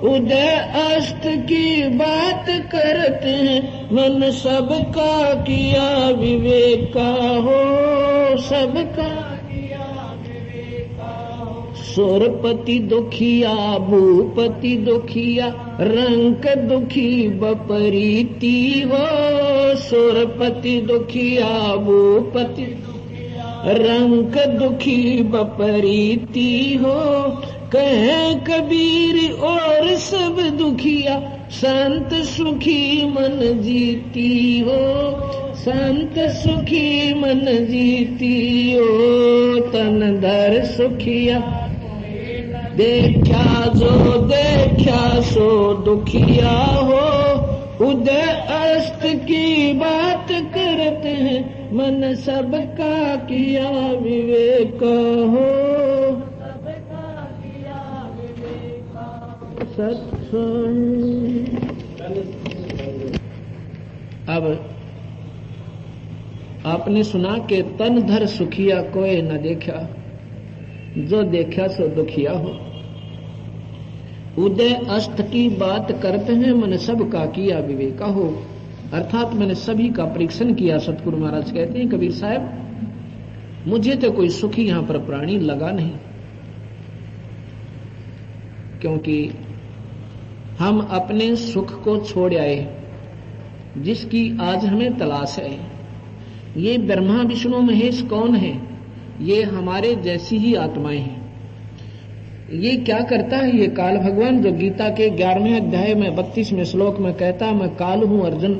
उदय अस्त की बात करते हैं, मन सबका किया विवेका हो। सबका सुरपति दुखिया भूपति दुखिया, रंक दुखी बपरीती हो। सुरपति दुखिया भूपति रंक दुखी बपरीती हो। कहे कबीर और सब दुखिया, संत सुखी मन जीती हो। संत सुखी मन जीती हो। तन धर सुखिया देखा जो देखा सो दुखिया हो। उदय अस्त की बात करते हैं, मन सबका किया विवेक हो। सत्संग। अब आपने सुना कि तन धर सुखिया कोई न देखा, जो देखा सो दुखिया हो। उदय अस्त की बात करते हैं, मन सबका किया विवेका हो। अर्थात मैंने सभी का परीक्षण किया। सतगुरु महाराज कहते हैं कबीर साहब, मुझे तो कोई सुखी यहां पर प्राणी लगा नहीं, क्योंकि हम अपने सुख को छोड़ आए, जिसकी आज हमें तलाश है। ये ब्रह्मा विष्णु महेश कौन है? ये हमारे जैसी ही आत्माएं हैं। ये क्या करता है? ये काल भगवान जो गीता के 11वें अध्याय में 32वें श्लोक में कहता, मैं काल हूं अर्जुन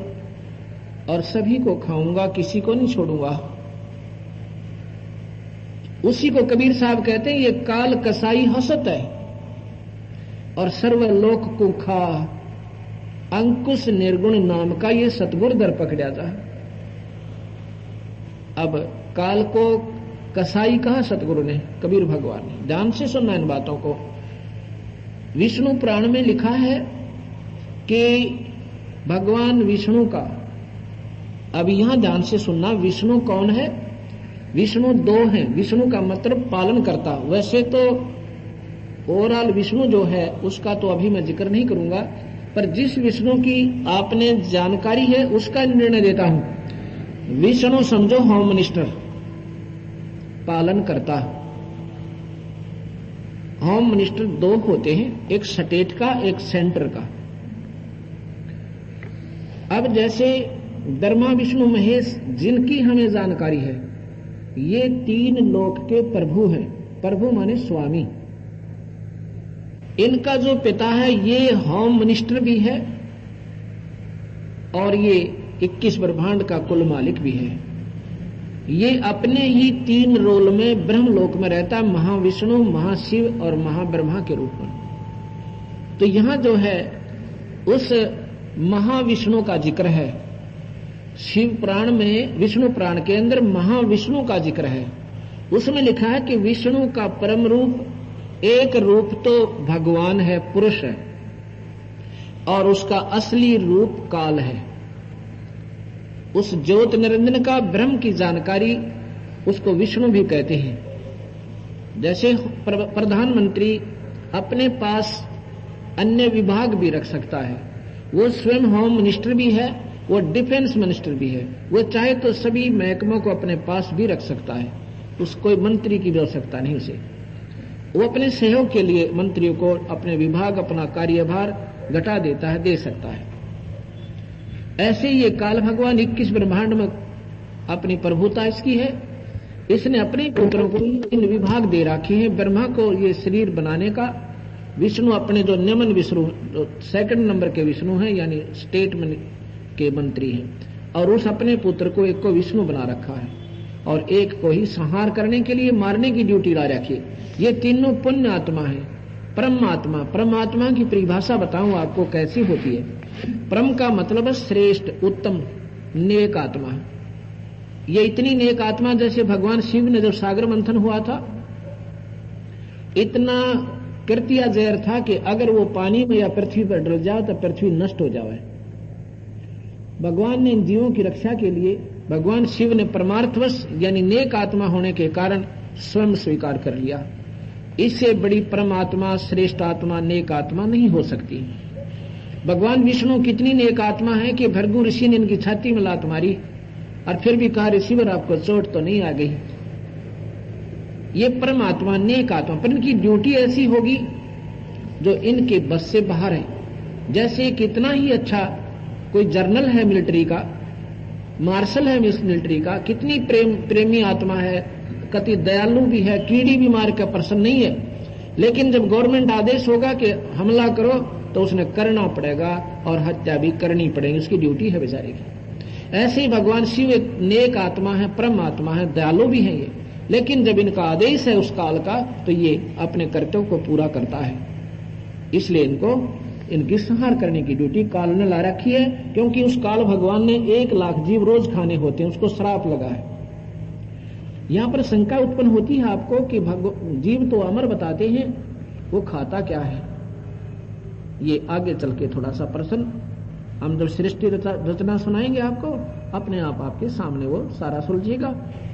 और सभी को खाऊंगा, किसी को नहीं छोड़ूंगा। उसी को कबीर साहब कहते हैं, ये काल कसाई हसत है और सर्वलोक को खा, अंकुश निर्गुण नाम का ये सतगुर दर पकड़ा था। अब काल को कसाई कहा सतगुरु ने, कबीर भगवान ने। ध्यान से सुनना इन बातों को। विष्णु पुराण में लिखा है कि भगवान विष्णु का, अब यहां ध्यान से सुनना, विष्णु कौन है? विष्णु दो हैं। विष्णु का मतलब पालन करता। वैसे तो ओवरऑल विष्णु जो है उसका तो अभी मैं जिक्र नहीं करूंगा, पर जिस विष्णु की आपने जानकारी है उसका निर्णय देता हूं। विष्णु समझो होम मिनिस्टर, पालन करता। होम मिनिस्टर दो होते हैं, एक स्टेट का, एक सेंटर का। अब जैसे ब्रह्मा विष्णु महेश जिनकी हमें जानकारी है, ये तीन लोक के प्रभु हैं। प्रभु माने स्वामी। इनका जो पिता है ये होम मिनिस्टर भी है और ये 21 ब्रह्मांड का कुल मालिक भी है। ये अपने ही 3 रोल में ब्रह्मलोक में रहता है, महाविष्णु, महाशिव और महाब्रह्मा के रूप में। तो यहां जो है उस महाविष्णु का जिक्र है। शिव पुराण में विष्णु पुराण के अंदर महाविष्णु का जिक्र है। उसमें लिखा है कि विष्णु का परम रूप, एक रूप तो भगवान है, पुरुष है, और उसका असली रूप काल है। उस ज्योत निरंजन का ब्रह्म की जानकारी उसको विष्णु भी कहते हैं। जैसे प्रधानमंत्री अपने पास अन्य विभाग भी रख सकता है, वो स्वयं होम मिनिस्टर भी है, वो डिफेंस मिनिस्टर भी है, वो चाहे तो सभी महकमों को अपने पास भी रख सकता है, उसको कोई मंत्री की भी आवश्यकता नहीं उसे। वो अपने सहयोग के लिए मंत्रियों को अपने विभाग, अपना कार्यभार घटा देता है, दे सकता है। ऐसे ये काल भगवान 21 ब्रह्मांड में अपनी प्रभुता इसकी है। इसने अपने पुत्रों को इन विभाग दे रखे हैं। ब्रह्मा को ये शरीर बनाने का, विष्णु अपने जो नियमन विष्णु, जो 2nd नंबर के विष्णु हैं, यानी स्टेट के मंत्री हैं, और उस अपने पुत्र को एक को विष्णु बना रखा है और एक को ही संहार करने के लिए मारने की ड्यूटी ला रखी है। ये तीनों पुण्य आत्मा है। परमात्मा, परमात्मा की परिभाषा बताऊं आपको कैसी होती है। परम का मतलब है श्रेष्ठ, उत्तम, नेक आत्मा। ये इतनी नेक आत्मा जैसे भगवान शिव ने जब सागर मंथन हुआ था, इतना कृत्या जहर था कि अगर वो पानी में या पृथ्वी पर डल जाए तो पृथ्वी नष्ट हो जाए। भगवान ने इन जीवों की रक्षा के लिए, भगवान शिव ने परमार्थवश यानी नेक आत्मा होने के कारण स्वयं स्वीकार कर लिया। इससे बड़ी परमात्मा, श्रेष्ठ आत्मा, नेक आत्मा नहीं हो सकती। भगवान विष्णु कितनी नेक आत्मा है कि भृगु ऋषि ने इनकी छाती में लात मारी और फिर भी कहा, ऋषिवर आपको चोट तो नहीं आ गई। ये परमात्मा, नेक आत्मा, पर इनकी ड्यूटी ऐसी होगी जो इनके बस से बाहर है। जैसे कितना ही अच्छा कोई जर्नल है मिलिट्री का, मार्शल है मिलिट्री का, कितनी प्रेमी आत्मा है, कति दयालु भी है, कीड़ी भी मार का पर्सन नहीं है, लेकिन जब गवर्नमेंट आदेश होगा कि हमला करो तो उसने करना पड़ेगा और हत्या भी करनी पड़ेगी, उसकी ड्यूटी है बेचारे की। ऐसे ही भगवान शिव एक नेक आत्मा है, परम आत्मा है, दयालु भी है ये, लेकिन जब इनका आदेश है उस काल का तो ये अपने कर्तव्य को पूरा करता है। इसलिए इनको इनकी संहार करने की ड्यूटी काल ने ला रखी है, क्योंकि उस काल भगवान ने 1 लाख जीव रोज खाने होते हैं, उसको श्राप लगा है। यहां पर शंका उत्पन्न होती है आपको कि जीव तो अमर बताते हैं, वो खाता क्या है। ये आगे चल के थोड़ा सा प्रश्न हम जब सृष्टि रचना सुनाएंगे आपको, अपने आप आपके सामने वो सारा सुलझेगा,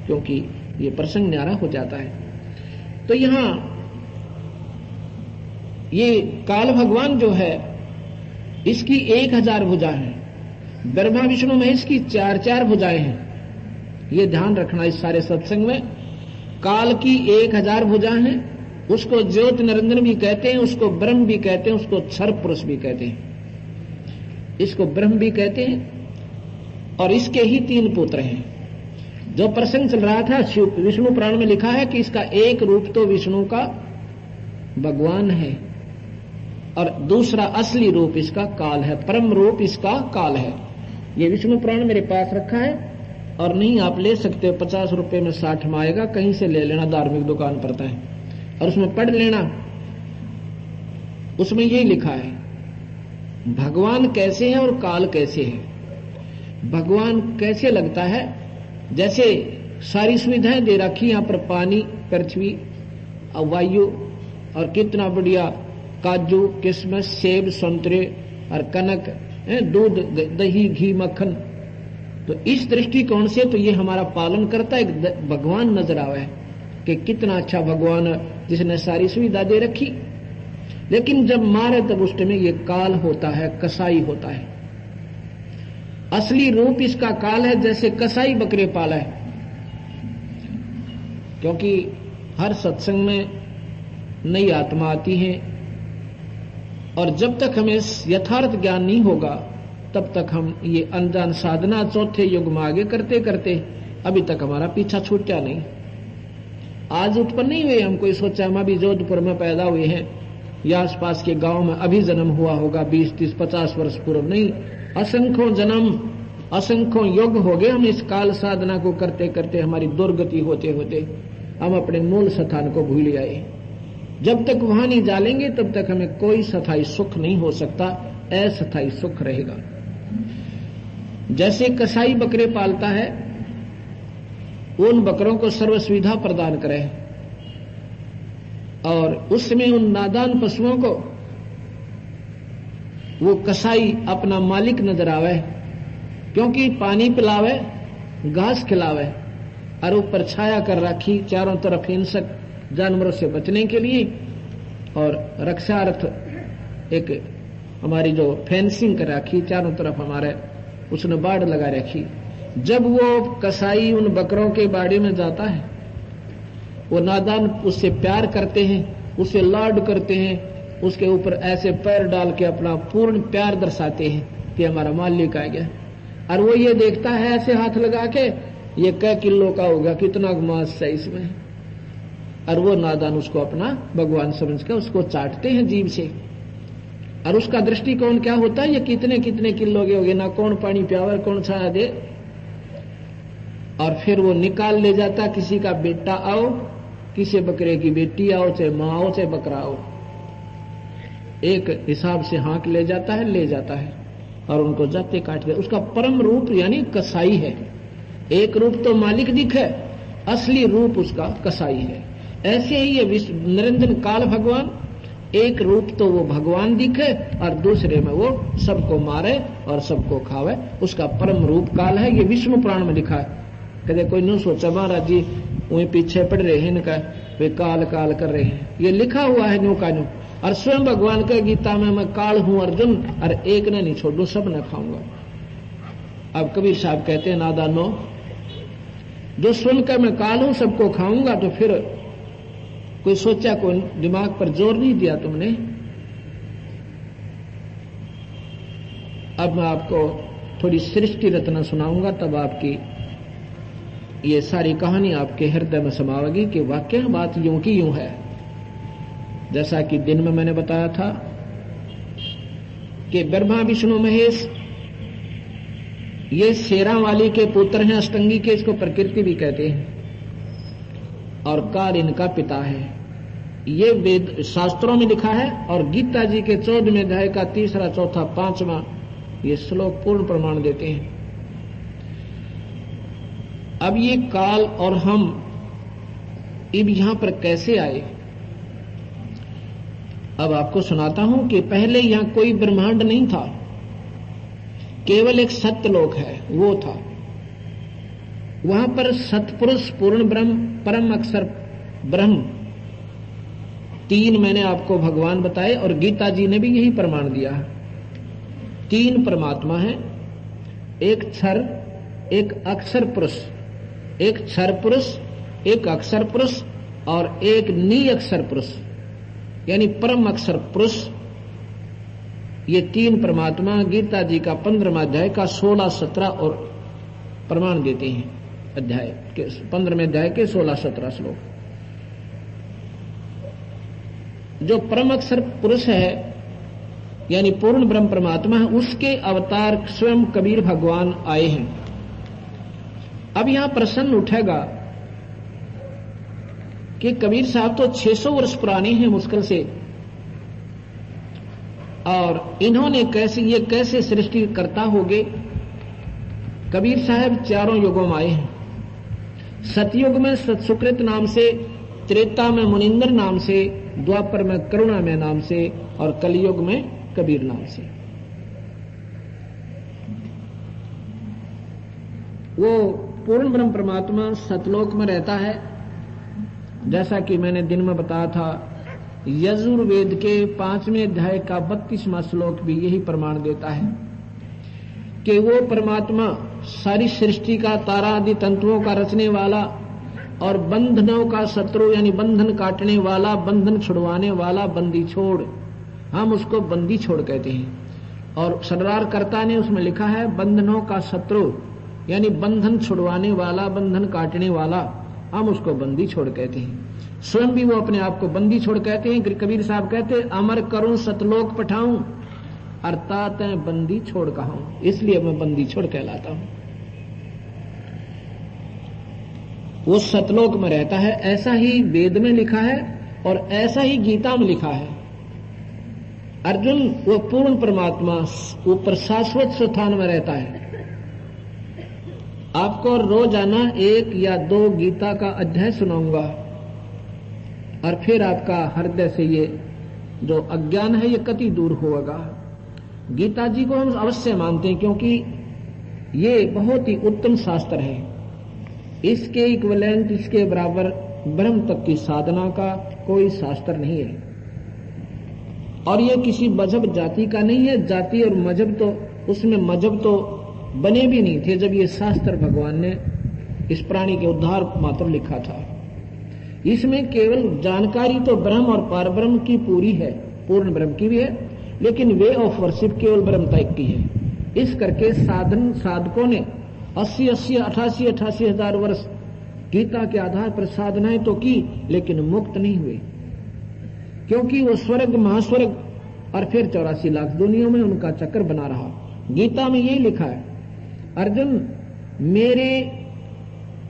क्योंकि ये प्रसंग न्यारा हो जाता है। तो यहां ये काल भगवान जो है इसकी 1000 भुजा है, ब्रह्मा विष्णु महेश की 4 भुजाएं हैं। ये ध्यान रखना इस सारे सत्संग में। काल की 1000 भुजा हैं, उसको ज्योत निरंजन भी कहते हैं, उसको ब्रह्म भी कहते हैं, उसको क्षर पुरुष भी कहते हैं, इसको ब्रह्म भी कहते हैं। और इसके ही 3 पुत्र हैं। जो प्रसंग चल रहा था विष्णु पुराण में लिखा है कि इसका एक रूप तो विष्णु का भगवान है और दूसरा असली रूप इसका काल है, परम रूप इसका काल है। ये विष्णु पुराण मेरे पास रखा है और नहीं आप ले सकते हो, 50 रुपए में 60 में आएगा, कहीं से ले लेना, धार्मिक दुकान पड़ता है, और उसमें पढ़ लेना। उसमें यही लिखा है भगवान कैसे है और काल कैसे है। भगवान कैसे लगता है, जैसे सारी सुविधाएं दे रखी, यहां पर पानी, पृथ्वी और वायु और कितना बढ़िया काजू, किशमिश, सेब, संतरे और कनक, दूध, दही, घी, मक्खन। तो इस दृष्टिकोण से तो ये हमारा पालन करता है। भगवान नजर आवे कि कितना अच्छा भगवान है जिसने सारी सुविधा दे रखी। लेकिन जब मारे तब उस में ये काल होता है, कसाई होता है। असली रूप इसका काल है, जैसे कसाई बकरे पाला है। क्योंकि हर सत्संग में नई आत्मा आती है और जब तक हमें यथार्थ ज्ञान नहीं होगा तब तक हम ये अनजान साधना 4थे युग में आगे करते करते अभी तक हमारा पीछा छूटा नहीं। आज उत्पन्न नहीं हुए, हम कोई सोचा हम अभी जोधपुर में पैदा हुए हैं या आसपास के गांव में अभी जन्म हुआ होगा 20, 30, 50 वर्ष पूर्व, नहीं, असंख्यों जन्म, असंख्यों युग हो गए हम इस काल साधना को करते करते, हमारी दुर्गति होते होते हम अपने मूल स्थान को भूल आए। जब तक वहां नहीं जालेंगे तब तक हमें कोई स्थायी सुख नहीं हो सकता, अस्थायी सुख रहेगा। जैसे कसाई बकरे पालता है, उन बकरों को सर्व सुविधा प्रदान करे और उसमें उन नादान पशुओं को वो कसाई अपना मालिक नजर आवे, क्योंकि पानी पिलावे, घास खिलावे और ऊपर छाया कर रखी चारों तरफ हिंसक जानवरों से बचने के लिए, और रक्षार्थ एक हमारी जो फेंसिंग कर रखी चारों तरफ हमारे, उसने बाड़ लगा रखी। जब वो कसाई उन बकरों के बाड़े में जाता है, वो नादान उससे प्यार करते हैं, उससे लाड करते हैं, उसके ऊपर ऐसे पैर डाल के अपना पूर्ण प्यार दर्शाते हैं कि हमारा मालिक आ गया। और वो ये देखता है ऐसे हाथ लगा के, ये कै किलो का होगा, कितना मांस है इसमें, और वो नादान उसको अपना भगवान समझ के उसको चाटते हैं जीभ से। और उसका दृष्टिकोण क्या होता है, ये कितने कितने किलो के हो गए, ना कौन पानी पियावर, कौन छाया दे। और फिर वो निकाल ले जाता, किसी का बेटा आओ, किसी बकरे की बेटी आओ, चाहे माँ आओ चाहे बकरा आओ, एक हिसाब से हाँक ले जाता है, ले जाता है और उनको जाते काट दे। उसका परम रूप यानी कसाई है। एक रूप तो मालिक दिखे, असली रूप उसका कसाई है। ऐसे ही ये निरंजन काल भगवान, एक रूप तो वो भगवान दिखे और दूसरे में वो सबको मारे और सबको खावे, उसका परम रूप काल है। ये विष्णु पुराण में लिखा है। कदे कोई न सोचा महाराज जी वही पीछे पड़ रहे हैं, इनका वे काल काल कर रहे हैं, ये लिखा हुआ है न्यू का न्यू। और स्वयं भगवान के गीता में मैं काल हूं अर्जुन, और एक ने नहीं छोड़ू, सब न खाऊंगा। अब कबीर साहब कहते हैं नादानो, जो सुनकर मैं काल हूं सबको खाऊंगा, तो फिर कोई सोचा, कोई दिमाग पर जोर नहीं दिया तुमने। अब मैं आपको थोड़ी सृष्टि रचना सुनाऊंगा, तब आपकी ये सारी कहानी आपके हृदय में समावेगी कि वाकई बात यूं की यूं है। जैसा कि दिन में मैंने बताया था कि ब्रह्मा विष्णु महेश ये शेरा वाली के पुत्र हैं, अष्टंगी के, इसको प्रकृति भी कहते हैं, और काल इनका पिता है। ये वेद शास्त्रों में लिखा है, और गीता जी के 14वें अध्याय का 3रा, 4था, 5वां ये श्लोक पूर्ण प्रमाण देते हैं। अब ये काल और हम अब यहां पर कैसे आए, अब आपको सुनाता हूं कि पहले यहां कोई ब्रह्मांड नहीं था, केवल एक सत्यलोक है, वो था। वहां पर सतपुरुष, पूर्ण ब्रह्म, परम अक्षर ब्रह्म, 3 मैंने आपको भगवान बताए और गीता जी ने भी यही प्रमाण दिया है। 3 परमात्मा है, एक क्षर, एक अक्षर पुरुष, एक क्षर पुरुष, एक अक्षर पुरुष और एक निअक्षर पुरुष यानी परम अक्षर पुरुष। ये 3 परमात्मा गीता जी का 15वां अध्याय का 16, 17 और प्रमाण देते हैं। अध्याय के 15वें अध्याय के 16, 17 श्लोक। जो परम अक्षर पुरुष है यानी पूर्ण ब्रह्म परमात्मा है, उसके अवतार स्वयं कबीर भगवान आए हैं। अब यहां प्रश्न उठेगा कि कबीर साहब तो 600 वर्ष पुराने हैं मुश्किल से, और इन्होंने कैसे सृष्टि करता होगे। कबीर साहब 4 युगों में आए हैं। सतयुग में सतसुकृत नाम से, त्रेता में मुनिंदर नाम से, द्वापर में करुणा में नाम से, और कलयुग में कबीर नाम से। वो पूर्ण ब्रह्म परमात्मा सतलोक में रहता है। जैसा कि मैंने दिन में बताया था, यजुर्वेद के 5वें अध्याय का 32वां श्लोक भी यही प्रमाण देता है कि वो परमात्मा सारी सृष्टि का, तारा आदि तंतुओं का रचने वाला और बंधनों का शत्रु यानी बंधन काटने वाला, बंधन छुड़वाने वाला, बंदी छोड़, हम उसको बंदी छोड़ कहते हैं। और सरदारकर्ता ने उसमें लिखा है बंधनों का शत्रु यानी बंधन छुड़वाने वाला, बंधन काटने वाला, हम उसको बंदी छोड़ कहते हैं। स्वयं भी वो अपने आप को बंदी छोड़ कहते हैं। कबीर साहब कहते अमर करूं सतलोक पठाऊं, अर्थात बंदी छोड़ कहूं, इसलिए मैं बंदी छोड़ कहलाता हूं। वो सतलोक में रहता है, ऐसा ही वेद में लिखा है और ऐसा ही गीता में लिखा है। अर्जुन वो पूर्ण परमात्मा ऊपर शाश्वत स्थान में रहता है। आपको रोजाना 1 या 2 गीता का अध्याय सुनाऊंगा और फिर आपका हृदय से ये जो अज्ञान है ये कति दूर होगा। गीता जी को हम अवश्य मानते हैं क्योंकि ये बहुत ही उत्तम शास्त्र है। इसके इक्विवेलेंट, इसके बराबर ब्रह्म तक की साधना का कोई शास्त्र नहीं है। और ये किसी मजहब जाति का नहीं है। जाति और मजहब तो उसमें मजहब तो बने भी नहीं थे जब ये शास्त्र भगवान ने इस प्राणी के उद्धार मात्र लिखा था। इसमें केवल जानकारी तो ब्रह्म और पारब्रह्म की पूरी है, पूर्ण ब्रह्म की भी है, लेकिन वे ऑफ वर्शिप केवल ब्रह्म तक की है। इस करके साधकों ने 88 हजार वर्ष गीता के आधार पर साधनाएं तो की, लेकिन मुक्त नहीं हुए, क्योंकि वो स्वर्ग महास्वर्ग और फिर 84 लाख दुनिया में उनका चक्कर बना रहा। गीता में यही लिखा है, अर्जुन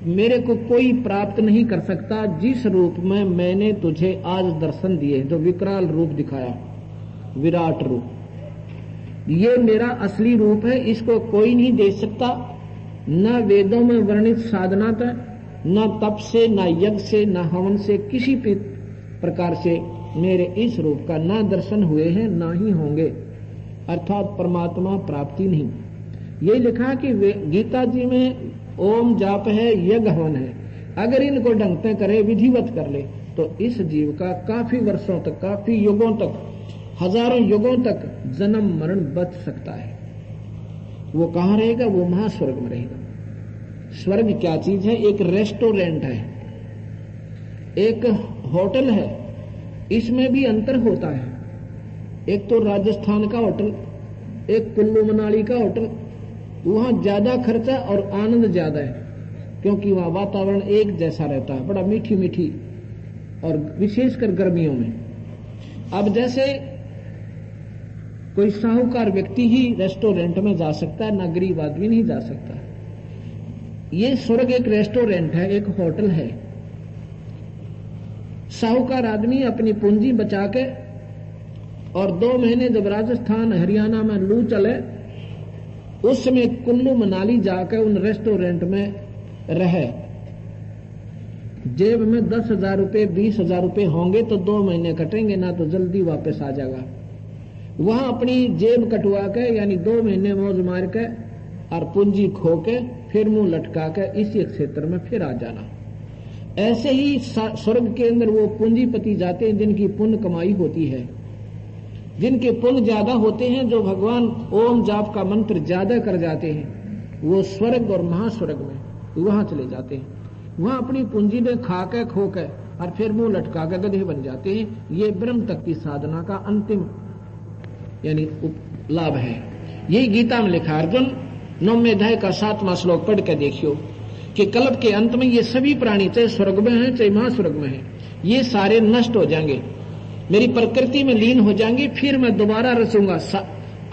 मेरे को कोई प्राप्त नहीं कर सकता जिस रूप में मैंने तुझे आज दर्शन दिए, जो विकराल रूप दिखाया, विराट रूप, ये मेरा असली रूप है। इसको कोई नहीं दे सकता, न वेदों में वर्णित साधना तक, न तप से, न यज्ञ से, न हवन से, किसी भी प्रकार से मेरे इस रूप का ना दर्शन हुए हैं ना ही होंगे, अर्थात परमात्मा प्राप्ति नहीं। ये लिखा कि गीता जी में ओम जाप है, यज्ञ हवन है, अगर इनको ढंग से करे, विधिवत कर ले, तो इस जीव का काफी वर्षों तक, काफी युगों तक, हजारों युगों तक जन्म मरण बच सकता है। वो कहां रहेगा? वो महास्वर्ग में रहेगा। स्वर्ग क्या चीज है? एक रेस्टोरेंट है, एक होटल है। इसमें भी अंतर होता है। एक तो राजस्थान का होटल, एक कुल्लू मनाली का होटल, वहां ज्यादा खर्चा और आनंद ज्यादा है, क्योंकि वहां वातावरण एक जैसा रहता है, बड़ा मीठी मीठी, और विशेषकर गर्मियों में। अब जैसे कोई साहूकार व्यक्ति ही रेस्टोरेंट में जा सकता है, ना गरीब आदमी नहीं जा सकता। ये स्वर्ग एक रेस्टोरेंट है, एक होटल है। साहूकार आदमी अपनी पूंजी बचा के और 2 महीने जब राजस्थान हरियाणा में लू चले, उस समय कुल्लू मनाली जाकर उन रेस्टोरेंट में रहे, जेब में 10,000 रुपए 20,000 रुपए होंगे तो 2 महीने कटेंगे, ना तो जल्दी वापस आ जाएगा। वहां अपनी जेब कटवा के, यानी 2 महीने मौज मार के और पूंजी खो के फिर मुंह लटका के इसी क्षेत्र में फिर आ जाना। ऐसे ही स्वर्ग के अंदर वो पूंजीपति जाते हैं जिनकी पुण्य कमाई होती है, जिनके पुण्य ज्यादा होते हैं, जो भगवान ओम जाप का मंत्र ज्यादा कर जाते हैं, वो स्वर्ग और महास्वर्ग में वहां चले जाते हैं। वहां अपनी पूंजी में खा के खो के और फिर मुंह लटका के गधे बन जाते हैं। ये ब्रह्म तक की साधना का अंतिम यानी लाभ है। यही गीता में लिखा। अर्जुन 9वें अध्याय का 7वां श्लोक पढ़ के देखियो कि कल्प के अंत में ये सभी प्राणी, चाहे स्वर्ग में है चाहे महास्वर्ग में है, ये सारे नष्ट हो जाएंगे, मेरी प्रकृति में लीन हो जाएंगे, फिर मैं दोबारा रचूंगा।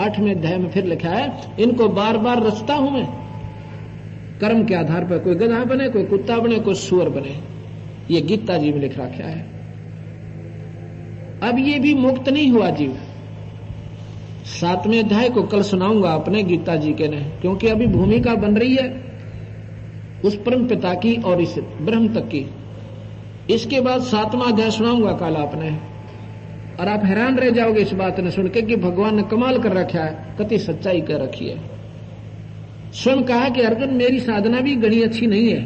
8वें अध्याय में फिर लिखा है, इनको बार बार रचता हूं मैं, कर्म के आधार पर कोई गधा बने, कोई कुत्ता बने, कोई सुअर बने। ये गीता जी में लिख रखा है। अब ये भी मुक्त नहीं हुआ जीव। 7वें अध्याय को कल सुनाऊंगा अपने गीता जी के ने, क्योंकि अभी भूमिका बन रही है उस परम पिता की और इस ब्रह्म तक की। इसके बाद 7वां अध्याय सुनाऊंगा कल आपने, और आप हैरान रह जाओगे इस बात ने सुनकर कि भगवान ने कमाल कर रखा है, कति सच्चाई कर रखी है। स्वयं कहा कि अर्जुन मेरी साधना भी गणी अच्छी नहीं है,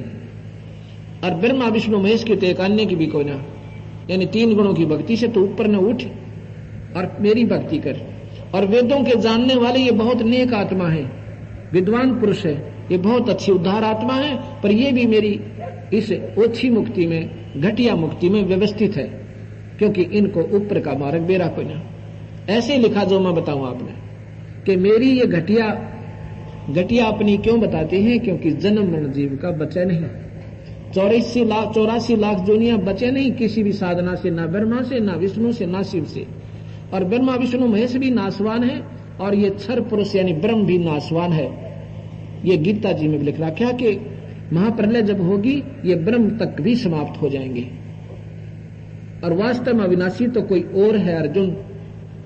और ब्रह्मा विष्णु महेश की तो एक अन्य की भी कोई ना, यानी 3 गुणों की भक्ति से तो ऊपर न उठ और मेरी भक्ति कर। और वेदों के जानने वाले ये बहुत नेक आत्मा है, विद्वान पुरुष है, ये बहुत अच्छी उद्धार आत्मा है, पर ये भी मेरी इस ओछी मुक्ति में, घटिया मुक्ति में व्यवस्थित है, क्योंकि इनको ऊपर का मार्ग बेरा कोई ना। ऐसे लिखा जो मैं बताऊं आपने कि मेरी ये घटिया अपनी क्यों बताते हैं, क्योंकि जन्म मरण जीव का बचा नहीं। 84 लाख जोनियां बचे नहीं किसी भी साधना से, ना ब्रह्मा से, ना विष्णु से, ना शिव से। और ब्रह्मा विष्णु महेश भी नाशवान है और ये क्षर पुरुष यानी ब्रह्म भी नाशवान है। ये गीता जी में भी लिख रखा कि महाप्रलय जब होगी ये ब्रह्म तक भी समाप्त हो जाएंगे। और वास्तव में अविनाशी तो कोई और है अर्जुन,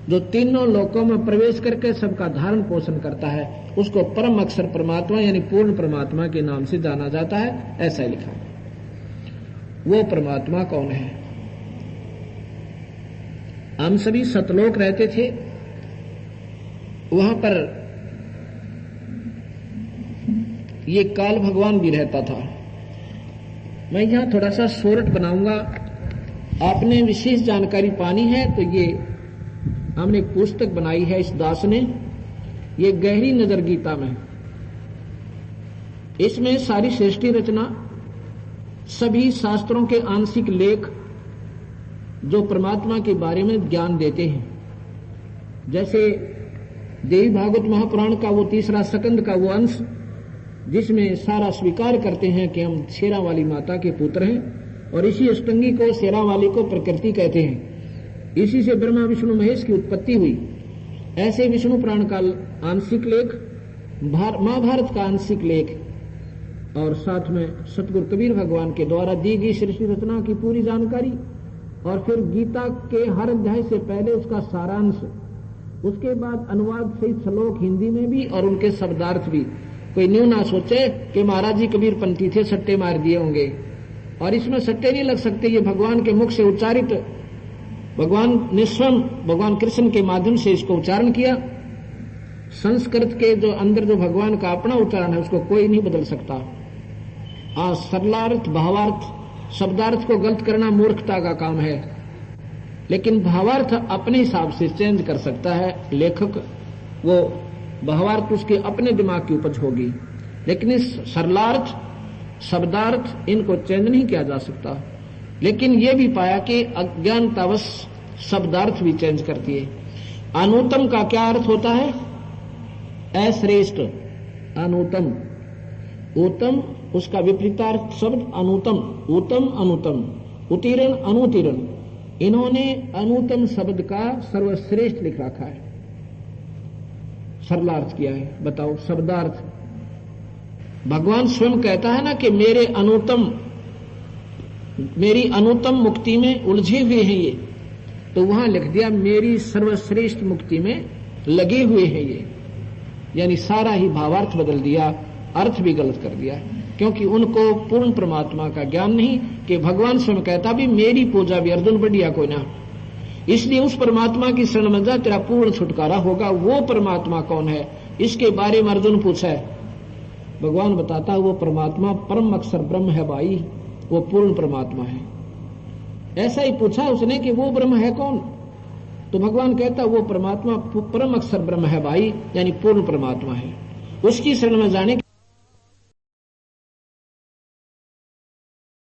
जो तीनों लोकों में प्रवेश करके सबका धारण पोषण करता है, उसको परम अक्षर परमात्मा यानी पूर्ण परमात्मा के नाम से जाना जाता है। ऐसा ही लिखा है। वो परमात्मा कौन है? हम सभी सतलोक रहते थे, वहां पर ये काल भगवान भी रहता था। मैं यहां थोड़ा सा सोरठ बनाऊंगा। आपने विशेष जानकारी पानी है तो ये हमने एक पुस्तक बनाई है इस दास ने, ये गहरी नजर गीता में। इसमें सारी सृष्टि रचना, सभी शास्त्रों के आंशिक लेख जो परमात्मा के बारे में ज्ञान देते हैं, जैसे देवी भागवत महापुराण का वो 3रा स्कंद का वो अंश जिसमें सारा स्वीकार करते हैं कि हम शेरा वाली माता के पुत्र हैं और इसी अष्टंगी को शेरा वाली को प्रकृति कहते हैं। इसी से ब्रह्मा विष्णु महेश की उत्पत्ति हुई। ऐसे विष्णु पुराण का आंशिक लेख, महाभारत का आंशिक लेख और साथ में सतगुरु कबीर भगवान के द्वारा दी गई सृष्टि रचना की पूरी जानकारी, और फिर गीता के हर अध्याय से पहले उसका सारांश, उसके बाद अनुवाद सहित श्लोक हिंदी में भी और उनके शब्दार्थ भी। कोई न्यू ना सोचे कि महाराज जी कबीर पंथी थे, सट्टे मार दिए होंगे, और इसमें सट्टे नहीं लग सकते। ये भगवान के मुख से उच्चारित, भगवान ने स्वयं भगवान कृष्ण के माध्यम से इसको उच्चारण किया। संस्कृत के जो अंदर जो भगवान का अपना उच्चारण है उसको कोई नहीं बदल सकता। हाँ, सरलार्थ, भावार्थ, शब्दार्थ को गलत करना मूर्खता का काम है, लेकिन भावार्थ अपने हिसाब से चेंज कर सकता है लेखक। वो भावार्थ उसके अपने दिमाग की उपज होगी, लेकिन इस सरलार्थ, शब्दार्थ इनको चेंज नहीं किया जा सकता। लेकिन ये भी पाया कि अज्ञानतावश शब्दार्थ भी चेंज करती है। अनुतम का क्या अर्थ होता है? अश्रेष्ठ, अनुतम। उत्तम उसका विपरीतार्थ शब्द अनुतम, उत्तम अनुतम, उत्तीर्ण अनुत्तीर्ण। इन्होंने अनुतम शब्द का सर्वश्रेष्ठ लिख रखा है, सरलार्थ किया है। बताओ शब्दार्थ। भगवान स्वयं कहता है ना कि मेरी अनुतम मुक्ति में उलझे हुए हैं ये, तो वहां लिख दिया मेरी सर्वश्रेष्ठ मुक्ति में लगे हुए हैं ये, यानी सारा ही भावार्थ बदल दिया, अर्थ भी गलत कर दिया, क्योंकि उनको पूर्ण परमात्मा का ज्ञान नहीं। कि भगवान स्वयं कहता भी मेरी पूजा भी अर्जुन बढ़िया कोई ना, इसलिए उस परमात्मा की शरण में जा, तेरा पूर्ण छुटकारा होगा। वो परमात्मा कौन है इसके बारे में अर्जुन पूछा है। भगवान बताता है वो परमात्मा परम अक्षर ब्रह्म है भाई, वो पूर्ण परमात्मा है। ऐसा ही पूछा उसने कि वो ब्रह्म है कौन, तो भगवान कहता वो परमात्मा परम अक्षर ब्रह्म है भाई, यानी पूर्ण परमात्मा है। उसकी शरण में जाने